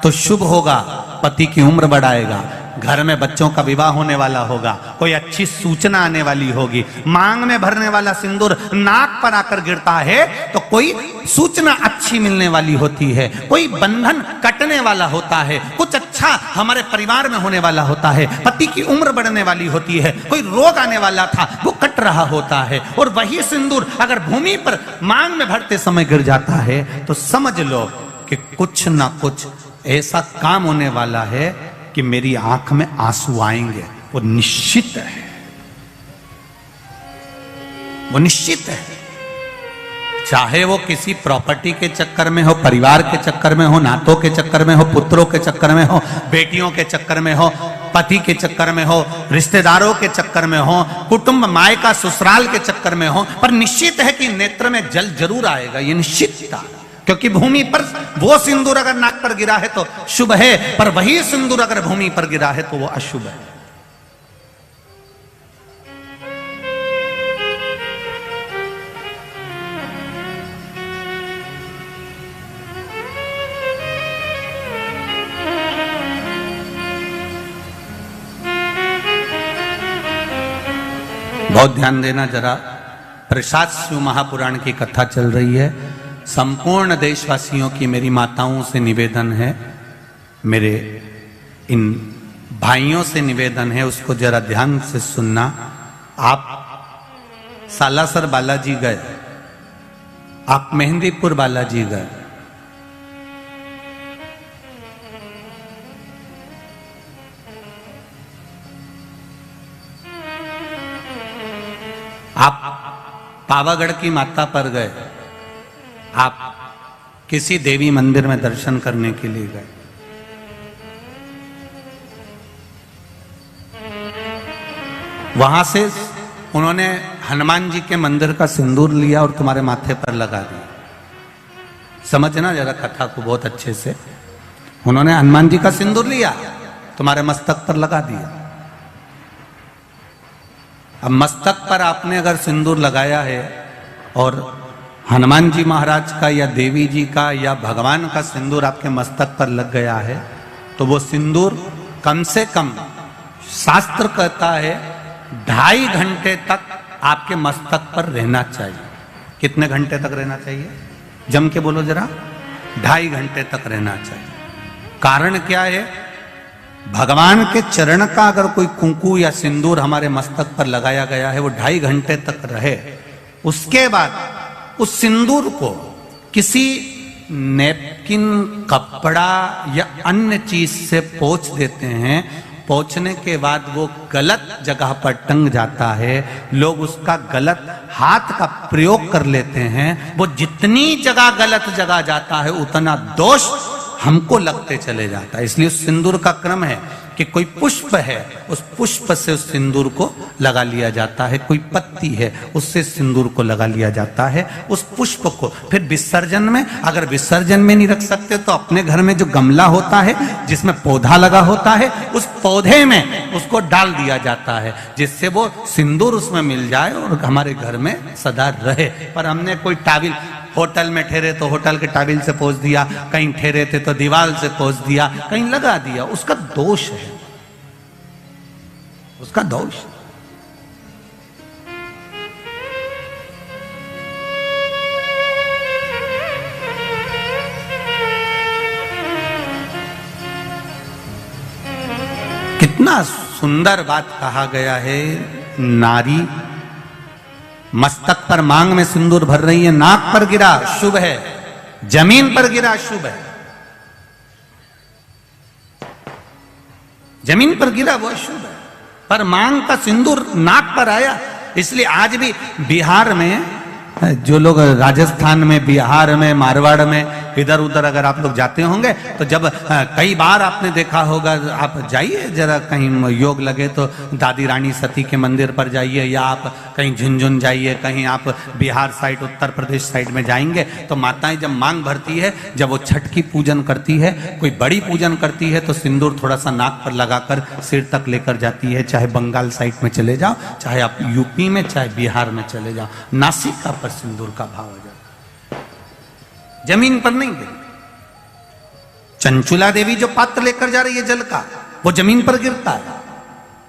तो शुभ होगा, पति की उम्र बढ़ाएगा, घर में बच्चों का विवाह होने वाला होगा, कोई अच्छी सूचना आने वाली होगी। मांग में भरने वाला सिंदूर नाक पर आकर गिरता है तो कोई सूचना अच्छी मिलने वाली होती है, कोई बंधन कटने वाला होता है, कुछ अच्छा हमारे परिवार में होने वाला होता है, पति की उम्र बढ़ने वाली होती है, कोई रोग आने वाला था वो कट रहा होता है। और वही सिंदूर अगर भूमि पर मांग में भरते समय गिर जाता है तो समझ लो कि कुछ ना कुछ ऐसा काम होने वाला है कि मेरी आंख में आंसू आएंगे, वो निश्चित है, वो निश्चित है। चाहे वो किसी प्रॉपर्टी के चक्कर में हो, परिवार के चक्कर में हो, नातों के चक्कर में हो, पुत्रों के चक्कर में हो, बेटियों के चक्कर में हो, पति के चक्कर में हो, रिश्तेदारों के चक्कर में हो, कुटुंब मायका ससुराल के चक्कर में हो, पर निश्चित है कि नेत्र में जल जरूर आएगा, ये निश्चित था। क्योंकि भूमि पर वो सिंदूर अगर नाक पर गिरा है तो शुभ है, पर वही सिंदूर अगर भूमि पर गिरा है तो वो अशुभ है। बहुत ध्यान देना जरा, प्रसाद शिव महापुराण की कथा चल रही है। संपूर्ण देशवासियों की मेरी माताओं से निवेदन है, मेरे इन भाइयों से निवेदन है, उसको जरा ध्यान से सुनना। आप सालासर बालाजी गए, आप मेहंदीपुर बालाजी गए, आप पावागढ़ की माता पर गए, आप किसी देवी मंदिर में दर्शन करने के लिए गए, वहां से उन्होंने हनुमान जी के मंदिर का सिंदूर लिया और तुम्हारे माथे पर लगा दिया। समझना जरा कथा को बहुत अच्छे से। उन्होंने हनुमान जी का सिंदूर लिया, तुम्हारे मस्तक पर लगा दिया। अब मस्तक पर आपने अगर सिंदूर लगाया है और हनुमान जी महाराज का या देवी जी का या भगवान का सिंदूर आपके मस्तक पर लग गया है, तो वो सिंदूर कम से कम शास्त्र कहता है 2.5 घंटे तक आपके मस्तक पर रहना चाहिए। कितने घंटे तक रहना चाहिए? जम के बोलो जरा। 2.5 घंटे तक रहना चाहिए। कारण क्या है? भगवान के चरण का अगर कोई कुंकू या सिंदूर हमारे मस्तक पर लगाया गया है, वो 2.5 घंटे तक रहे, उसके बाद उस सिंदूर को किसी नैपकिन, कपड़ा या अन्य चीज से पोंछ देते हैं। पोंछने के बाद वो गलत जगह पर टंग जाता है, लोग उसका गलत हाथ का प्रयोग कर लेते हैं। वो जितनी जगह गलत जगह जाता है उतना दोष हमको लगते चले जाता है। इसलिए उस सिंदूर का क्रम है कि कोई पुष्प है, उस पुष्प से उस सिंदूर को लगा लिया जाता है, कोई पत्ती है उससे सिंदूर को लगा लिया जाता है, उस पुष्प को फिर विसर्जन में, अगर विसर्जन में नहीं रख सकते तो अपने घर में जो गमला होता है जिसमें पौधा लगा होता है, उस पौधे में उसको डाल दिया जाता है, जिससे वो सिंदूर उसमें मिल जाए और हमारे घर में सदा रहे। पर हमने कोई टाविल, होटल में ठहरे तो होटल के टाविल से पोंछ दिया, कहीं ठहरे थे तो दीवार से पोंछ दिया, कहीं लगा दिया, उसका दोष है, उसका दोष। कितना सुंदर बात कहा गया है। नारी मस्तक पर मांग में सिंदूर भर रही है, नाक पर गिरा शुभ है, जमीन पर गिरा शुभ है, जमीन पर गिरा वो शुभ है, पर मांग का सिंदूर नाक पर आया। इसलिए आज भी बिहार में, जो लोग राजस्थान में, बिहार में, मारवाड़ में इधर उधर अगर आप लोग जाते होंगे तो जब कई बार आपने देखा होगा, आप जाइए जरा कहीं योग लगे तो दादी रानी सती के मंदिर पर जाइए, या आप कहीं झुंझुन जाइए, कहीं आप बिहार साइड, उत्तर प्रदेश साइड में जाएंगे तो माताएं जब मांग भरती है, जब वो छठ की पूजन करती है, कोई बड़ी पूजन करती है, तो सिंदूर थोड़ा सा नाक पर लगाकर सिर तक लेकर जाती है। चाहे बंगाल साइड में चले जाओ, चाहे आप यूपी में, चाहे बिहार में चले जाओ, नासिका पर सिंदूर का भाव हो जाता, जमीन पर नहीं गिरी। चंचुला देवी जो पात्र लेकर जा रही है जल का, वो जमीन पर गिरता है।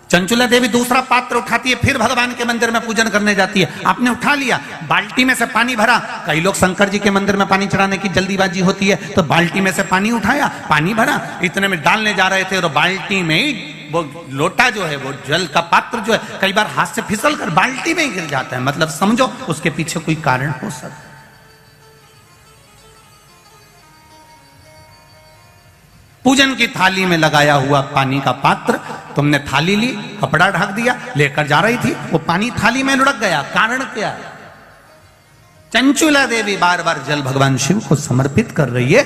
चंचुला देवी दूसरा पात्र उठाती है, फिर भगवान के मंदिर में पूजन करने जाती है। आपने उठा लिया, बाल्टी में से पानी भरा, कई लोग शंकर जी के मंदिर में पानी चढ़ाने की जल्दीबाजी होती है, तो बाल्टी में से पानी उठाया, पानी भरा, इतने में डालने जा रहे थे और बाल्टी में ही वो लोटा जो है, वो जल का पात्र जो है, कई बार हाथ से फिसल कर बाल्टी में ही गिर जाता है। मतलब समझो उसके पीछे कोई कारण हो सकता है। पूजन की थाली में लगाया हुआ पानी का पात्र, तुमने थाली ली, कपड़ा ढक दिया, लेकर जा रही थी, वो पानी थाली में लुढ़क गया। कारण क्या है? चंचुला देवी बार बार जल भगवान शिव को समर्पित कर रही है,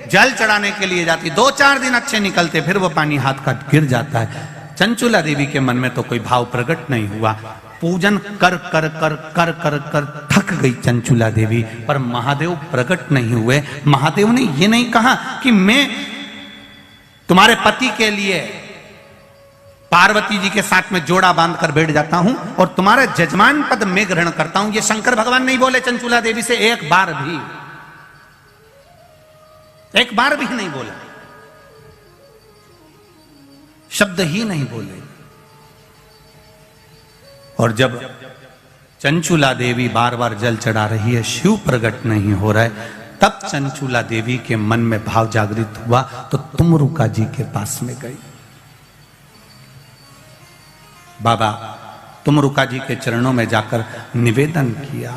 जल चढ़ाने के लिए जाती, 2-4 दिन अच्छे निकलते, फिर वो पानी हाथ का गिर जाता है। चंचुला देवी के मन में तो कोई भाव प्रकट नहीं हुआ। पूजन कर कर कर कर कर कर थक गई चंचुला देवी, पर महादेव प्रकट नहीं हुए। महादेव ने ये नहीं कहा कि मैं तुम्हारे पति के लिए पार्वती जी के साथ में जोड़ा बांधकर बैठ जाता हूं और तुम्हारा जजमान पद मैं ग्रहण करता हूं। ये शंकर भगवान नहीं बोले चंचुला देवी से, एक बार भी नहीं बोला, शब्द ही नहीं बोले। और जब चंचुला देवी बार बार जल चढ़ा रही है, शिव प्रकट नहीं हो रहा है। तब चंचुला देवी के मन में भाव जागृत हुआ तो तुमरुका जी के पास में गई। बाबा तुमरुका जी के चरणों में जाकर निवेदन किया।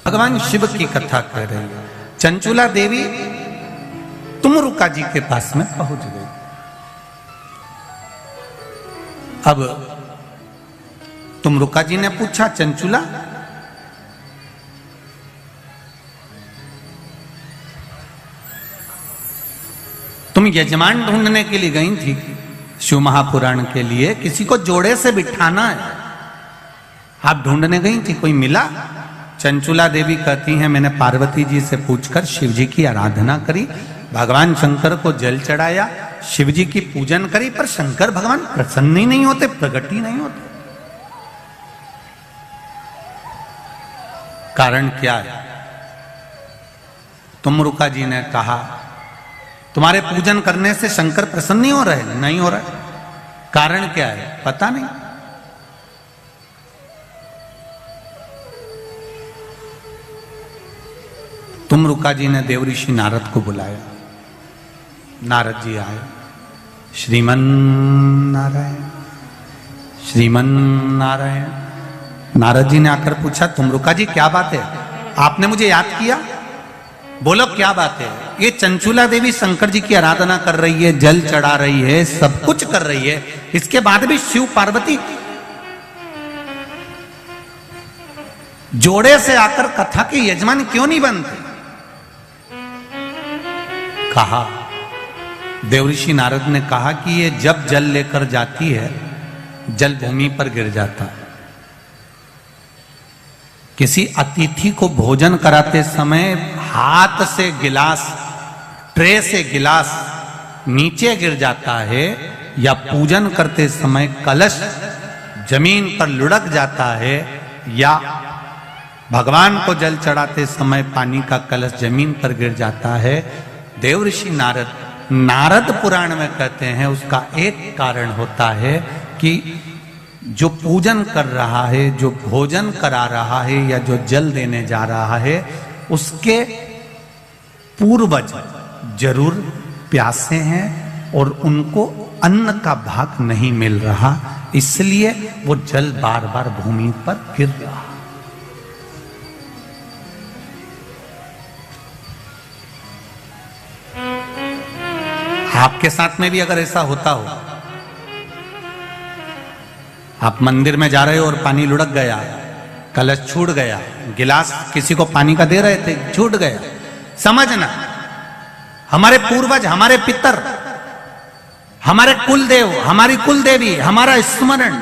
भगवान शिव की कथा कह रही है। चंचुला देवी तुमरुका जी के पास में पहुंच गई। अब तुमरुका जी ने पूछा, चंचुला तुम यजमान ढूंढने के लिए गई थी शिव महापुराण के लिए, किसी को जोड़े से बिठाना है, आप ढूंढने गई थी, कोई मिला? चंचुला देवी कहती हैं, मैंने पार्वती जी से पूछकर शिव जी की आराधना करी, भगवान शंकर को जल चढ़ाया, शिव जी की पूजन करी, पर शंकर भगवान प्रसन्न ही नहीं होते, प्रकट ही नहीं होते। कारण क्या है? तुमरुका जी ने कहा, तुम्हारे पूजन करने से शंकर प्रसन्न नहीं हो रहे? नहीं हो रहा। कारण क्या है? पता नहीं। तुमरुका जी ने देवऋषि नारद को बुलाया। नारद जी आए। श्रीमन नारायण, श्रीमन नारायण। नारद जी ने आकर पूछा, तुमरुका जी क्या बात है, आपने मुझे याद किया? बोलो क्या बात है? ये चंचुला देवी शंकर जी की आराधना कर रही है, जल चढ़ा रही है, सब कुछ कर रही है, इसके बाद भी शिव पार्वती जोड़े से आकर कथा के यजमान क्यों नहीं बनते? कहा, देवऋषि नारद ने कहा कि ये जब जल लेकर जाती है, जल भूमि पर गिर जाता है। किसी अतिथि को भोजन कराते समय हाथ से गिलास, ट्रे से गिलास नीचे गिर जाता है, या पूजन करते समय कलश जमीन पर लुढ़क जाता है, या भगवान को जल चढ़ाते समय पानी का कलश जमीन पर गिर जाता है। देवऋषि नारद पुराण में कहते हैं, उसका एक कारण होता है कि जो पूजन कर रहा है, जो भोजन करा रहा है, या जो जल देने जा रहा है, उसके पूर्वज जरूर प्यासे हैं और उनको अन्न का भाग नहीं मिल रहा, इसलिए वो जल बार बार भूमि पर गिर रहा। आपके साथ में भी अगर ऐसा होता हो, आप मंदिर में जा रहे हो और पानी लुढ़क गया, कलश छूट गया, गिलास किसी को पानी का दे रहे थे, छूट गया, समझना हमारे पूर्वज, हमारे पितर, हमारे कुलदेव, हमारी कुलदेवी, हमारा स्मरण,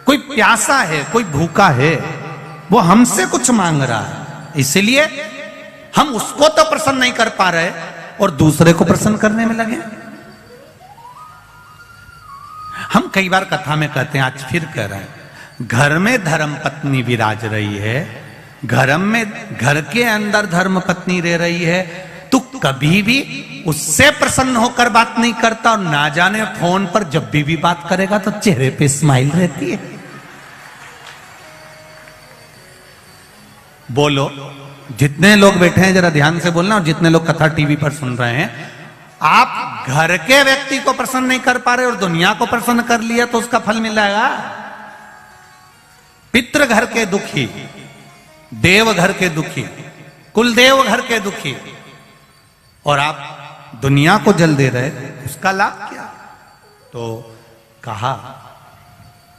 कोई प्यासा है, कोई भूखा है, वो हमसे कुछ मांग रहा है, इसलिए हम उसको तो प्रसन्न नहीं कर पा रहे और दूसरे को प्रसन्न करने में लगे। हम कई बार कथा में कहते हैं, आज फिर कह रहे हैं, घर में धर्म पत्नी विराज रही है, घर के अंदर धर्म पत्नी रह रही है, तू कभी भी उससे प्रसन्न होकर बात नहीं करता, और ना जाने फोन पर जब भी बात करेगा तो चेहरे पे स्माइल रहती है। बोलो, जितने लोग बैठे हैं जरा ध्यान से बोलना, और जितने लोग कथा टीवी पर सुन रहे हैं, आप घर के व्यक्ति को प्रसन्न नहीं कर पा रहे और दुनिया को प्रसन्न कर लिया तो उसका फल मिल जाएगा। पितृ घर के दुखी, देव घर के दुखी, कुलदेव घर के दुखी, और आप दुनिया को जल दे रहे, उसका लाभ क्या? तो कहा,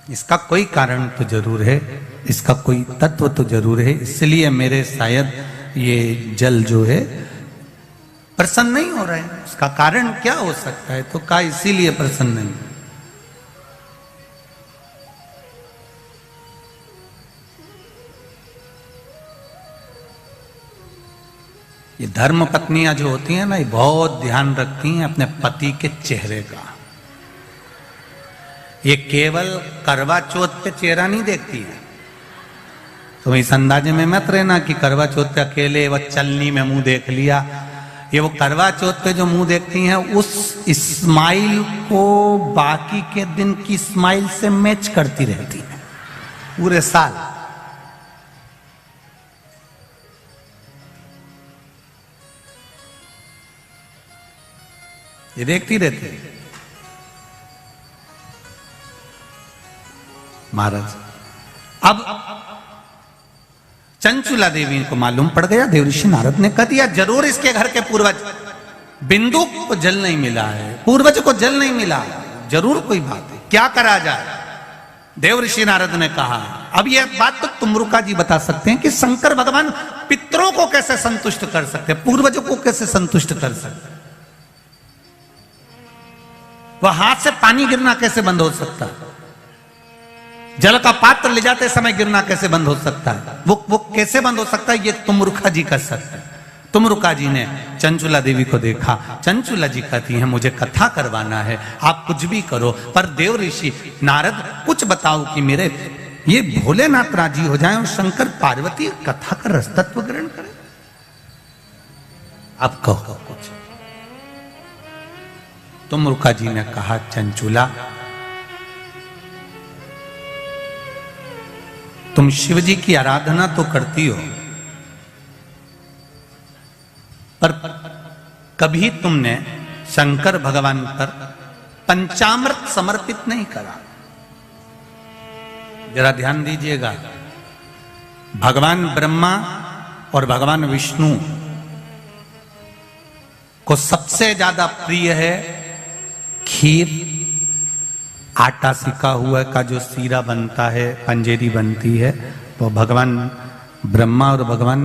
इसका कोई कारण तो जरूर है, इसका कोई तत्व तो जरूर है, इसलिए मेरे शायद ये जल जो है प्रसन्न नहीं हो रहा है। उसका कारण क्या हो सकता है? तो कहा, इसीलिए प्रसन्न नहीं। ये धर्म पत्नियां जो होती हैं ना, ये बहुत ध्यान रखती हैं अपने पति के चेहरे का। ये केवल करवा चौथ पे चेहरा नहीं देखती है। तो इस अंदाजे में मत रहना कि करवा चौथ पे अकेले व चलनी में मुंह देख लिया, ये वो करवा चौथ पे जो मुंह देखती हैं, उस स्माइल को बाकी के दिन की स्माइल से मैच करती रहती है पूरे साल। ये देखती रहती है। महाराज अब चंचुला देवी को मालूम पड़ गया, देवऋषि नारद ने कह दिया जरूर इसके घर के पूर्वज बिंदु को जल नहीं मिला है, पूर्वज को जल नहीं मिला, जरूर कोई बात है, क्या करा जाए। देवऋषि नारद ने कहा अब यह बात तो तुमरुका जी बता सकते हैं कि शंकर भगवान पितरों को कैसे संतुष्ट कर सकते, पूर्वजों को कैसे संतुष्ट कर सकते, वह हाथ से पानी गिरना कैसे बंद हो सकता है, जल का पात्र ले जाते समय गिरना कैसे बंद हो सकता है, वो कैसे बंद हो सकता है, ये तुमरुका जी कर सकते हैं। तुमरुका जी ने चंचुला देवी को देखा, चंचुला जी कहती हैं मुझे कथा करवाना है, आप कुछ भी करो, पर देव ऋषि नारद कुछ बताओ कि मेरे ये भोलेनाथ राजी हो जाए और शंकर पार्वती कथा का रसतत्व ग्रहण करें। अब कहो कुछ। तुमरुका जी ने कहा चंचुला तुम शिव जी की आराधना तो करती हो, पर कभी तुमने शंकर भगवान पर पंचामृत समर्पित नहीं करा। जरा ध्यान दीजिएगा, भगवान ब्रह्मा और भगवान विष्णु को सबसे ज्यादा प्रिय है खीर, आटा सिका हुआ का जो सीरा बनता है, पंजेरी बनती है, वो भगवान ब्रह्मा और भगवान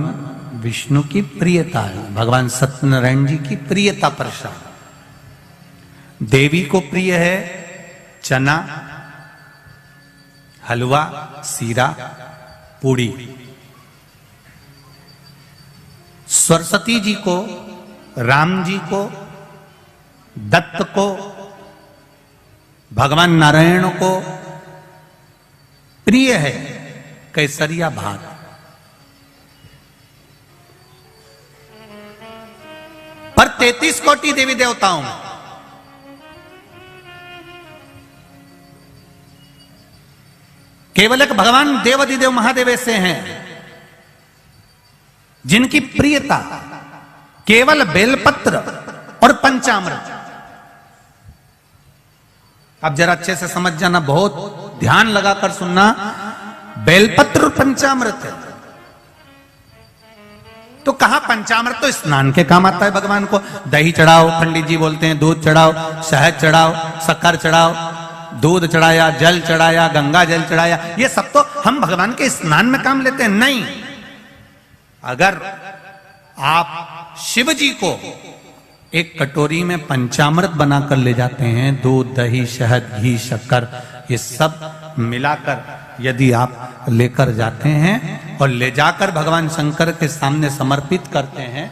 विष्णु की प्रियता है, भगवान सत्यनारायण जी की प्रियता प्रसाद। देवी को प्रिय है चना, हलवा, सीरा, पूड़ी। सरस्वती जी को, राम जी को, दत्त को, भगवान नारायण को प्रिय है केसरिया भात। पर 33 कोटि देवी देवताओं में केवल एक भगवान देवाधिदेव महादेव ऐसे हैं जिनकी प्रियता केवल बेलपत्र और पंचामृत। अब जरा अच्छे से समझ जाना, बहुत ध्यान लगाकर सुनना, बेलपत्र और पंचामृत है। तो कहा पंचामृत तो स्नान के काम आता है भगवान को, दही चढ़ाओ, पंडित जी बोलते हैं, दूध चढ़ाओ, शहद चढ़ाओ, शक्कर चढ़ाओ, दूध चढ़ाया, जल चढ़ाया, गंगा जल चढ़ाया, ये सब तो हम भगवान के स्नान में काम लेते हैं। नहीं, अगर आप शिव जी को एक कटोरी में पंचामृत बनाकर ले जाते हैं, दूध, दही, शहद, घी, शक्कर, ये सब मिलाकर यदि आप लेकर जाते हैं और ले जाकर भगवान शंकर के सामने समर्पित करते हैं,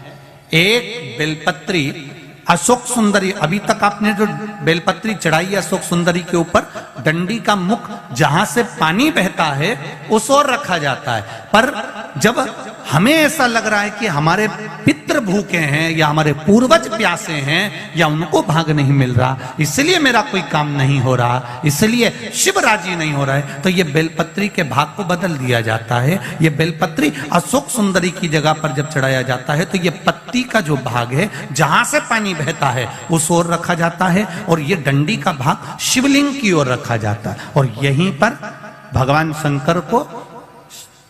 एक बेलपत्री अशोक सुंदरी, अभी तक आपने जो बेलपत्री चढ़ाई है अशोक सुंदरी के ऊपर, डंडी का मुख जहां से पानी बहता है उस ओर रखा जाता है। पर जब हमें ऐसा लग रहा है कि हमारे पितृ भूखे हैं या हमारे पूर्वज प्यासे हैं या उनको भाग नहीं मिल रहा, इसलिए मेरा कोई काम नहीं हो रहा, इसलिए शिव राजी नहीं हो रहा है, तो ये बेलपत्री के भाग को बदल दिया जाता है। ये बेलपत्री अशोक सुंदरी की जगह पर जब चढ़ाया जाता है तो ये पत्ती का जो भाग है जहां से पानी बहता है उस ओर रखा जाता है और ये डंडी का भाग शिवलिंग की ओर रखा जाता है। और यहीं पर भगवान शंकर को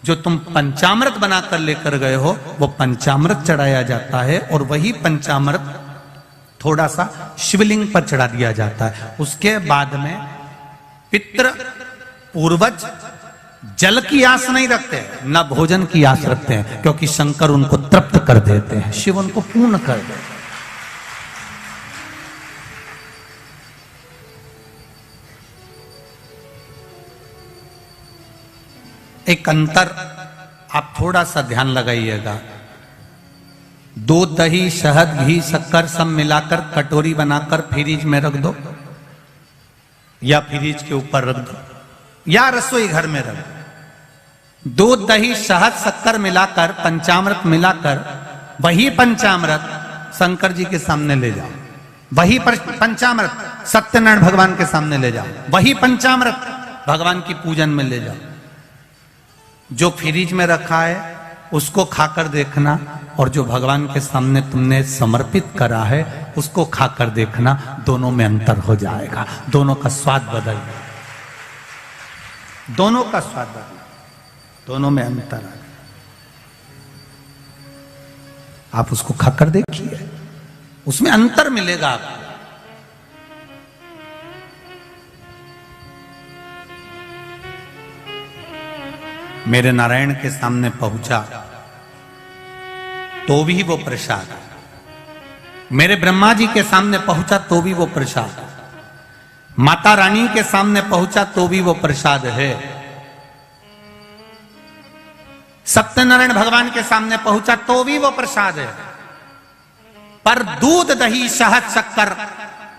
जो तुम पंचामृत बनाकर लेकर गए हो वो पंचामृत चढ़ाया जाता है और वही पंचामृत थोड़ा सा शिवलिंग पर चढ़ा दिया जाता है। उसके बाद में पितृ पूर्वज जल की आस नहीं रखते, न भोजन की आस रखते हैं, क्योंकि शंकर उनको तृप्त कर देते हैं, शिव उनको पूर्ण कर देते हैं। एक अंतर आप थोड़ा सा ध्यान लगाइएगा, दूध, दही, शहद, घी, शक्कर सब मिलाकर कटोरी बनाकर फ्रिज में रख दो या फ्रिज के ऊपर रख दो या रसोई घर में रख दो। दूध, दही, शहद, शक्कर मिलाकर पंचामृत मिलाकर वही पंचामृत शंकर जी के सामने ले जाओ, वही पंचामृत सत्यनारायण भगवान के सामने ले जाओ, वही पंचामृत भगवान की पूजन में ले जाओ। जो फ्रिज में रखा है उसको खाकर देखना, और जो भगवान के सामने तुमने समर्पित करा है उसको खाकर देखना, दोनों में अंतर हो जाएगा, दोनों का स्वाद बदल, दोनों का स्वाद बदल, दोनों में अंतर आ। आप उसको खाकर देखिए, उसमें अंतर मिलेगा आपको। मेरे नारायण के सामने पहुंचा तो भी वो प्रसाद, मेरे ब्रह्मा जी के सामने पहुंचा तो भी वो प्रसाद, माता रानी के सामने पहुंचा तो भी वो प्रसाद है, सत्यनारायण भगवान के सामने पहुंचा तो भी वो प्रसाद है। पर दूध दही शहद शक्कर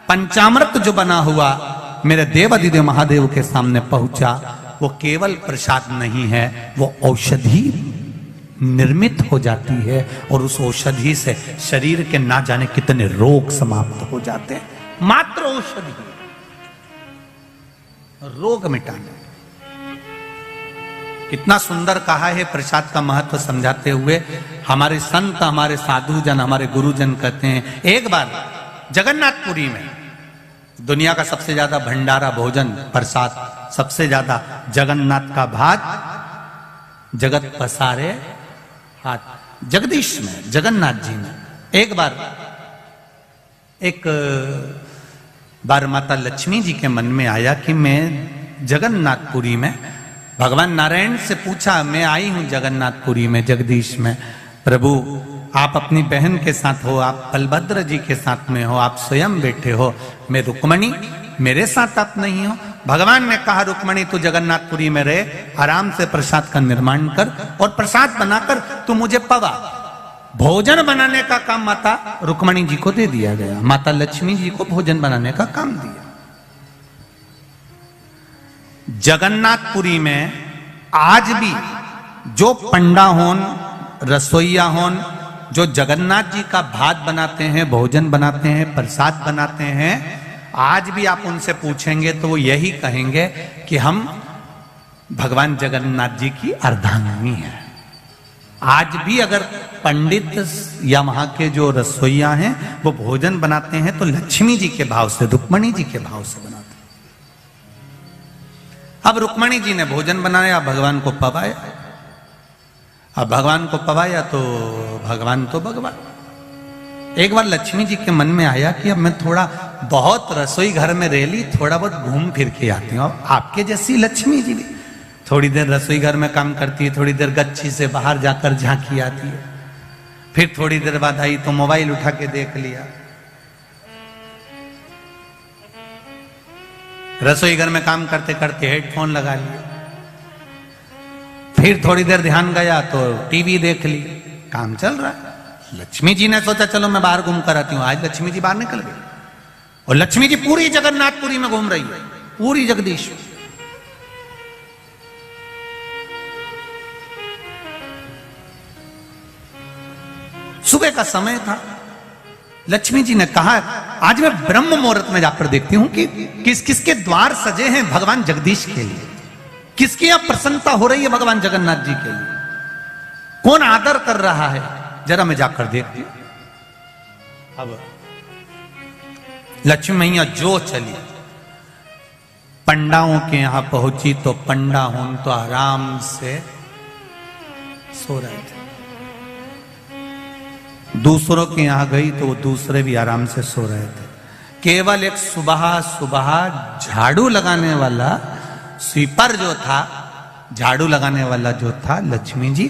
पंचामृत जो बना हुआ मेरे देवाधिदेव महादेव के सामने पहुंचा, वो केवल प्रसाद नहीं है, वो औषधि निर्मित हो जाती है, और उस औषधि से शरीर के ना जाने कितने रोग समाप्त हो जाते हैं। मात्र औषधि रोग मिटाने। कितना सुंदर कहा है प्रसाद का महत्व समझाते हुए हमारे संत, हमारे साधुजन, हमारे गुरुजन कहते हैं, एक बार जगन्नाथपुरी में दुनिया का सबसे ज्यादा भंडारा भोजन प्रसाद, सबसे ज्यादा जगन्नाथ का भात, जगत पसारे हाथ, जगदीश में जगन्नाथ जी में एक बार माता लक्ष्मी जी के मन में आया कि मैं जगन्नाथपुरी में, भगवान नारायण से पूछा, मैं आई हूं जगन्नाथपुरी में जगदीश में, प्रभु आप अपनी बहन के साथ हो, आप बलभद्र जी के साथ में हो, आप स्वयं बैठे हो, मैं रुक्मणी, मेरे साथ आप नहीं हो। भगवान ने कहा, रुक्मणी तू जगन्नाथपुरी में रहे, आराम से प्रसाद का निर्माण कर, और प्रसाद बनाकर तू मुझे पवा। भोजन बनाने का काम माता रुक्मणी जी को दे दिया गया, माता लक्ष्मी जी को भोजन बनाने का काम दिया। जगन्नाथपुरी में आज भी जो पंडा होन, रसोईया होन, जो जगन्नाथ जी का भात बनाते हैं, भोजन बनाते हैं, प्रसाद बनाते हैं, आज भी आप उनसे पूछेंगे तो वो यही कहेंगे कि हम भगवान जगन्नाथ जी की अर्धांगिनी है। आज भी अगर पंडित या वहां के जो रसोईया हैं वो भोजन बनाते हैं तो लक्ष्मी जी के भाव से, रुक्मणी जी के भाव से बनाते हैं। अब रुक्मणी जी ने भोजन बनाया, भगवान को पवाया। अब भगवान को पवाया तो भगवान तो भगवान। एक बार लक्ष्मी जी के मन में आया कि अब मैं थोड़ा बहुत रसोई घर में रह ली, थोड़ा बहुत घूम फिर के आती हूँ। आपके जैसी लक्ष्मी जी भी थोड़ी देर रसोई घर में काम करती है, थोड़ी देर गच्ची से बाहर जाकर झांकी आती है, फिर थोड़ी देर बाद आई तो मोबाइल उठा के देख लिया, रसोई घर में काम करते करते हेडफोन लगा लिया, फिर थोड़ी देर ध्यान गया तो टीवी देख ली, काम चल रहा है। लक्ष्मी जी ने सोचा चलो मैं बाहर घूम कर आती हूँ। आज लक्ष्मी जी बाहर निकल गई और लक्ष्मी जी पूरी जगन्नाथपुरी में घूम रही है, पूरी जगदीश। सुबह का समय था, लक्ष्मी जी ने कहा आज मैं ब्रह्म मुहूर्त में जाकर देखती हूं कि किस किसके द्वार सजे हैं भगवान जगदीश के लिए, किसकी यहां प्रसन्नता हो रही है भगवान जगन्नाथ जी के लिए, कौन आदर कर रहा है, जरा मैं जाकर देखती हूं। अब लक्ष्मी मैया जो चली, पंडाओं के यहां पहुंची तो पंडा हों तो आराम से सो रहे थे, दूसरों के यहां गई तो वो दूसरे भी आराम से सो रहे थे। केवल एक सुबह सुबह झाड़ू लगाने वाला स्वीपर जो था, झाड़ू लगाने वाला जो था लक्ष्मी जी,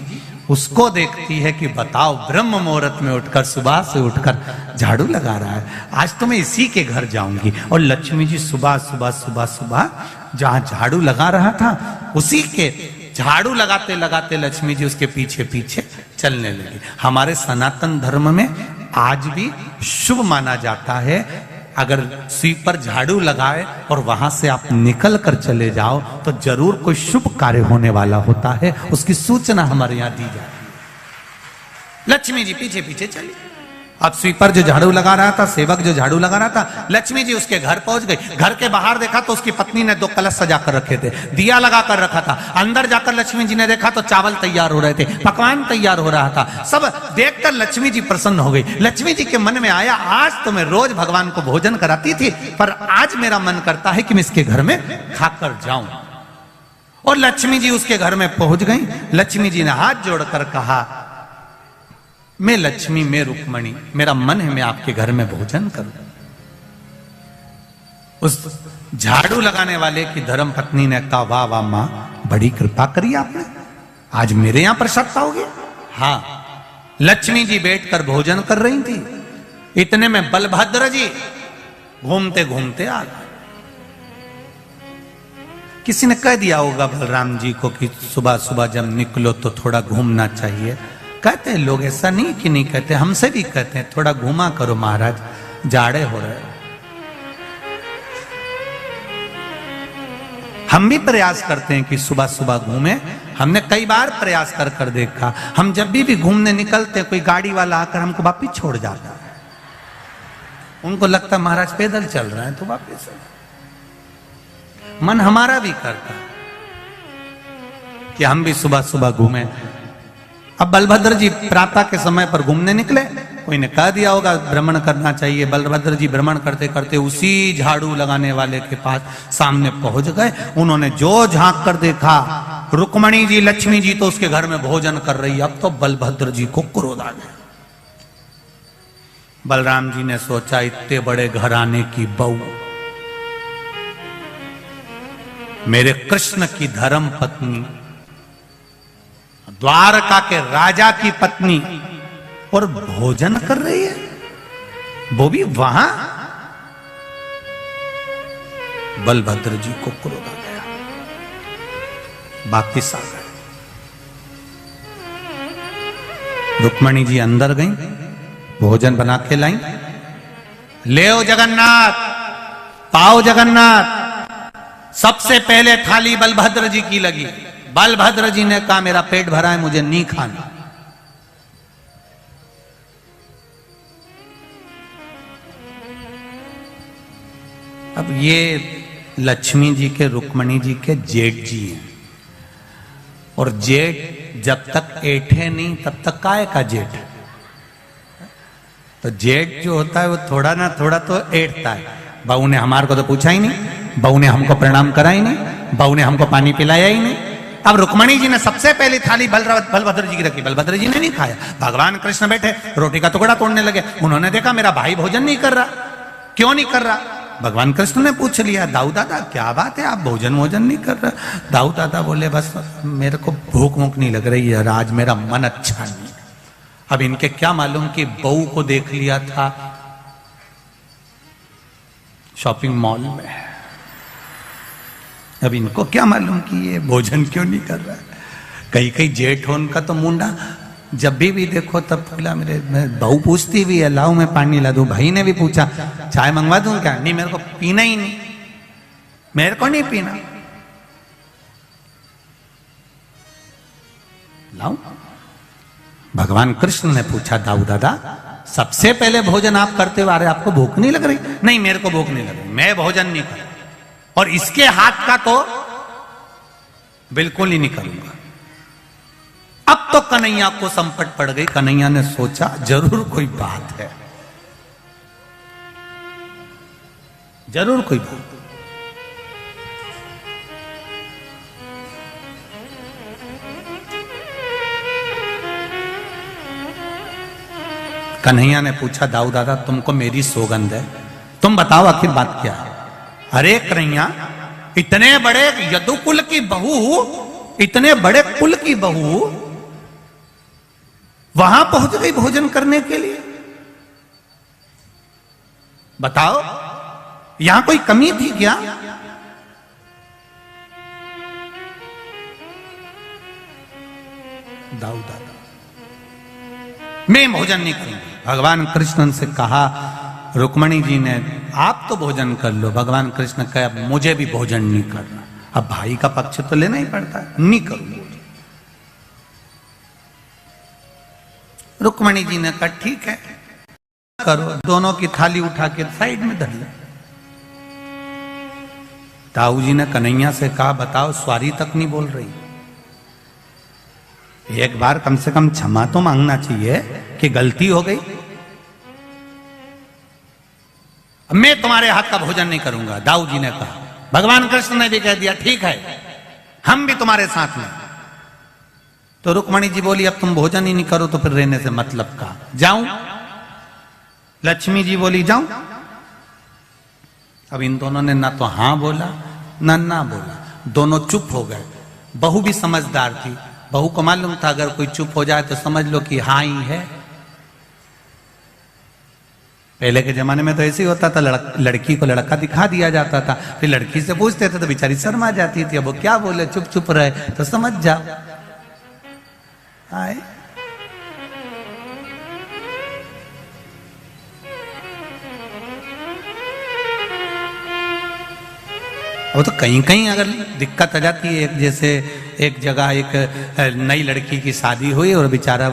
उसको देखती है कि बताओ ब्रह्म मुहूर्त में उठकर, सुबह से उठकर झाड़ू लगा रहा है, आज तो मैं इसी के घर जाऊंगी। और लक्ष्मी जी सुबह सुबह सुबह सुबह जहां झाड़ू लगा रहा था उसी के झाड़ू लगाते लगाते लक्ष्मी जी उसके पीछे पीछे चलने लगी। हमारे सनातन धर्म में आज भी शुभ माना जाता है अगर स्वीपर झाड़ू लगाए और वहां से आप निकल कर चले जाओ तो जरूर कोई शुभ कार्य होने वाला होता है, उसकी सूचना हमारे यहां दी जाती है। लक्ष्मी जी पीछे पीछे चली, अब स्वीपर जो झाड़ू लगा रहा था, सेवक जो झाड़ू लगा रहा था, लक्ष्मी जी उसके घर पहुंच गई। घर के बाहर देखा तो उसकी पत्नी ने 2 कलश सजा कर रखे थे, दिया लगा कर रखा था। अंदर जाकर लक्ष्मी जी ने देखा तो चावल तैयार हो रहे थे, पकवान तैयार हो रहा था। सब देखकर लक्ष्मी जी प्रसन्न हो गई। लक्ष्मी जी के मन में आया, आज तो मैं रोज भगवान को भोजन कराती थी, पर आज मेरा मन करता है कि मैं इसके घर में खाकर जाऊं। और लक्ष्मी जी उसके घर में पहुंच गई। लक्ष्मी जी ने हाथ जोड़कर कहा, मैं लक्ष्मी, मैं रुक्मणी, मेरा मन है मैं आपके घर में भोजन करूं। उस झाड़ू लगाने वाले की धर्म पत्नी ने कहा, वाह वाह मां, बड़ी कृपा करी आपने, आज मेरे यहां प्रसन्न हो गया। हाँ, लक्ष्मी जी बैठकर भोजन कर रही थी, इतने में बलभद्र जी घूमते घूमते आ गए। किसी ने कह दिया होगा बलराम जी को कि सुबह सुबह जब निकलो तो थोड़ा घूमना चाहिए। कहते हैं लोग, ऐसा नहीं कि नहीं कहते, हमसे भी कहते हैं थोड़ा घूमा करो महाराज, जाड़े हो रहे। हम भी प्रयास करते हैं कि सुबह सुबह घूमे। हमने कई बार प्रयास कर कर देखा, हम जब भी घूमने निकलते कोई गाड़ी वाला आकर हमको वापिस छोड़ जाता है। उनको लगता महाराज पैदल चल रहे हैं तो वापिस। मन हमारा भी करता है कि हम भी सुबह सुबह घूमें। अब बलभद्र जी प्रातः के समय पर घूमने निकले, कोई ने कह दिया होगा भ्रमण करना चाहिए। बलभद्र जी भ्रमण करते करते उसी झाड़ू लगाने वाले के पास सामने पहुंच गए। उन्होंने जो झांक कर देखा, रुक्मणी जी, लक्ष्मी जी तो उसके घर में भोजन कर रही। अब तो बलभद्र जी को क्रोध आ गया। बलराम जी ने सोचा, इतने बड़े घराने की बहू, मेरे कृष्ण की धर्म पत्नी, द्वारका के राजा की पत्नी, और भोजन कर रही है, वो भी वहां। बलभद्र जी को क्रोध आ गया, वापिस आ गए। रुक्मणी जी अंदर गई, भोजन बना के लाई। ले जगन्नाथ, पाओ जगन्नाथ। सबसे पहले थाली बलभद्र जी की लगी। बलभद्र जी ने कहा, मेरा पेट भरा है, मुझे नहीं खाना। अब ये लक्ष्मी जी के, रुक्मणी जी के जेठ जी हैं, और जेठ जब तक ऐठे नहीं तब तक काय का जेठ। तो जेठ जो होता है वो थोड़ा ना थोड़ा तो ऐठता है। बहू ने हमारे को तो पूछा ही नहीं, बहू ने हमको प्रणाम करा ही नहीं, बहू ने हमको पानी पिलाया ही नहीं। अब रुक्मणी जी ने सबसे पहली थाली बलभद्र जी की रखी, बलभद्र जी ने नहीं खाया। भगवान कृष्ण बैठे रोटी का टुकड़ा तोड़ने लगे। उन्होंने देखा मेरा भाई भोजन नहीं कर रहा, क्यों नहीं कर रहा? भगवान कृष्ण ने पूछ लिया, दाऊ दादा क्या बात है, आप भोजन नहीं कर रहे? दाऊ दादा बोले, बस मेरे को भूख वूख नहीं लग रही है, आज मेरा मन अच्छा नहीं। अब इनके क्या मालूम कि बहू को देख लिया था शॉपिंग मॉल में। अब इनको क्या मालूम कि ये भोजन क्यों नहीं कर रहा है। कई कई जेठ हो उनका तो मुंडा, जब भी देखो तब फूला। मेरे बहू पूछती भी है, लाओ मैं पानी ला दूं। भाई ने भी पूछा, चाय मंगवा दूं क्या? नहीं, मेरे को पीना ही नहीं, मेरे को नहीं पीना। लाओ। भगवान कृष्ण ने पूछा, दाऊ दादा सबसे पहले भोजन आप करते हो, अरे आपको भूख नहीं लग रही? नहीं, मेरे को भूख नहीं लग रही, मैं भोजन नहीं कर। और इसके हाथ का तो बिल्कुल ही नहीं करूंगा। अब तो कन्हैया को संकट पड़ गई। कन्हैया ने सोचा जरूर कोई बात है, जरूर कोई बात। कन्हैया ने पूछा, दाऊ दादा तुमको मेरी सौगंध है, तुम बताओ आखिर बात क्या है? अरे कन्हैया, इतने बड़े यदुकुल की बहू, इतने बड़े कुल की बहू वहां पहुंच गई भोजन करने के लिए। बताओ यहां कोई कमी थी क्या? दाऊ दादा मैं भोजन नहीं करूंगा। भगवान कृष्ण से कहा, रुक्मणी जी ने, आप तो भोजन कर लो। भगवान कृष्ण कहा, मुझे भी भोजन नहीं करना। अब भाई का पक्ष तो लेना ही पड़ता है, नहीं करूंगा। रुक्मणी जी ने कहा, ठीक है। करो, दोनों की थाली उठा के साइड में धर लो। ताऊ जी ने कन्हैया से कहा, बताओ स्वारी तक नहीं बोल रही, एक बार कम से कम क्षमा तो मांगना चाहिए कि गलती हो गई। मैं तुम्हारे हाथ का भोजन नहीं करूंगा, दाऊ जी ने कहा। भगवान कृष्ण ने भी कह दिया, ठीक है हम भी तुम्हारे साथ में। तो रुक्मणी जी बोली, अब तुम भोजन ही नहीं करो तो फिर रहने से मतलब का, जाऊं? लक्ष्मी जी बोली, जाऊं। अब इन दोनों ने ना तो हां बोला ना बोला, दोनों चुप हो गए। बहू भी समझदार थी, बहू को मालूम था अगर कोई चुप हो जाए तो समझ लो कि हाँ ही है। पहले के जमाने में तो ऐसे ही होता था, लड़की को लड़का दिखा दिया जाता था, फिर लड़की से पूछते थे तो बेचारी शर्मा जाती थी, अब वो क्या बोले, चुप चुप रहे तो समझ जाओ। आए वो तो कहीं कहीं अगर दिक्कत आ जाती है, एक जैसे एक जगह एक नई लड़की की शादी हुई और बेचारा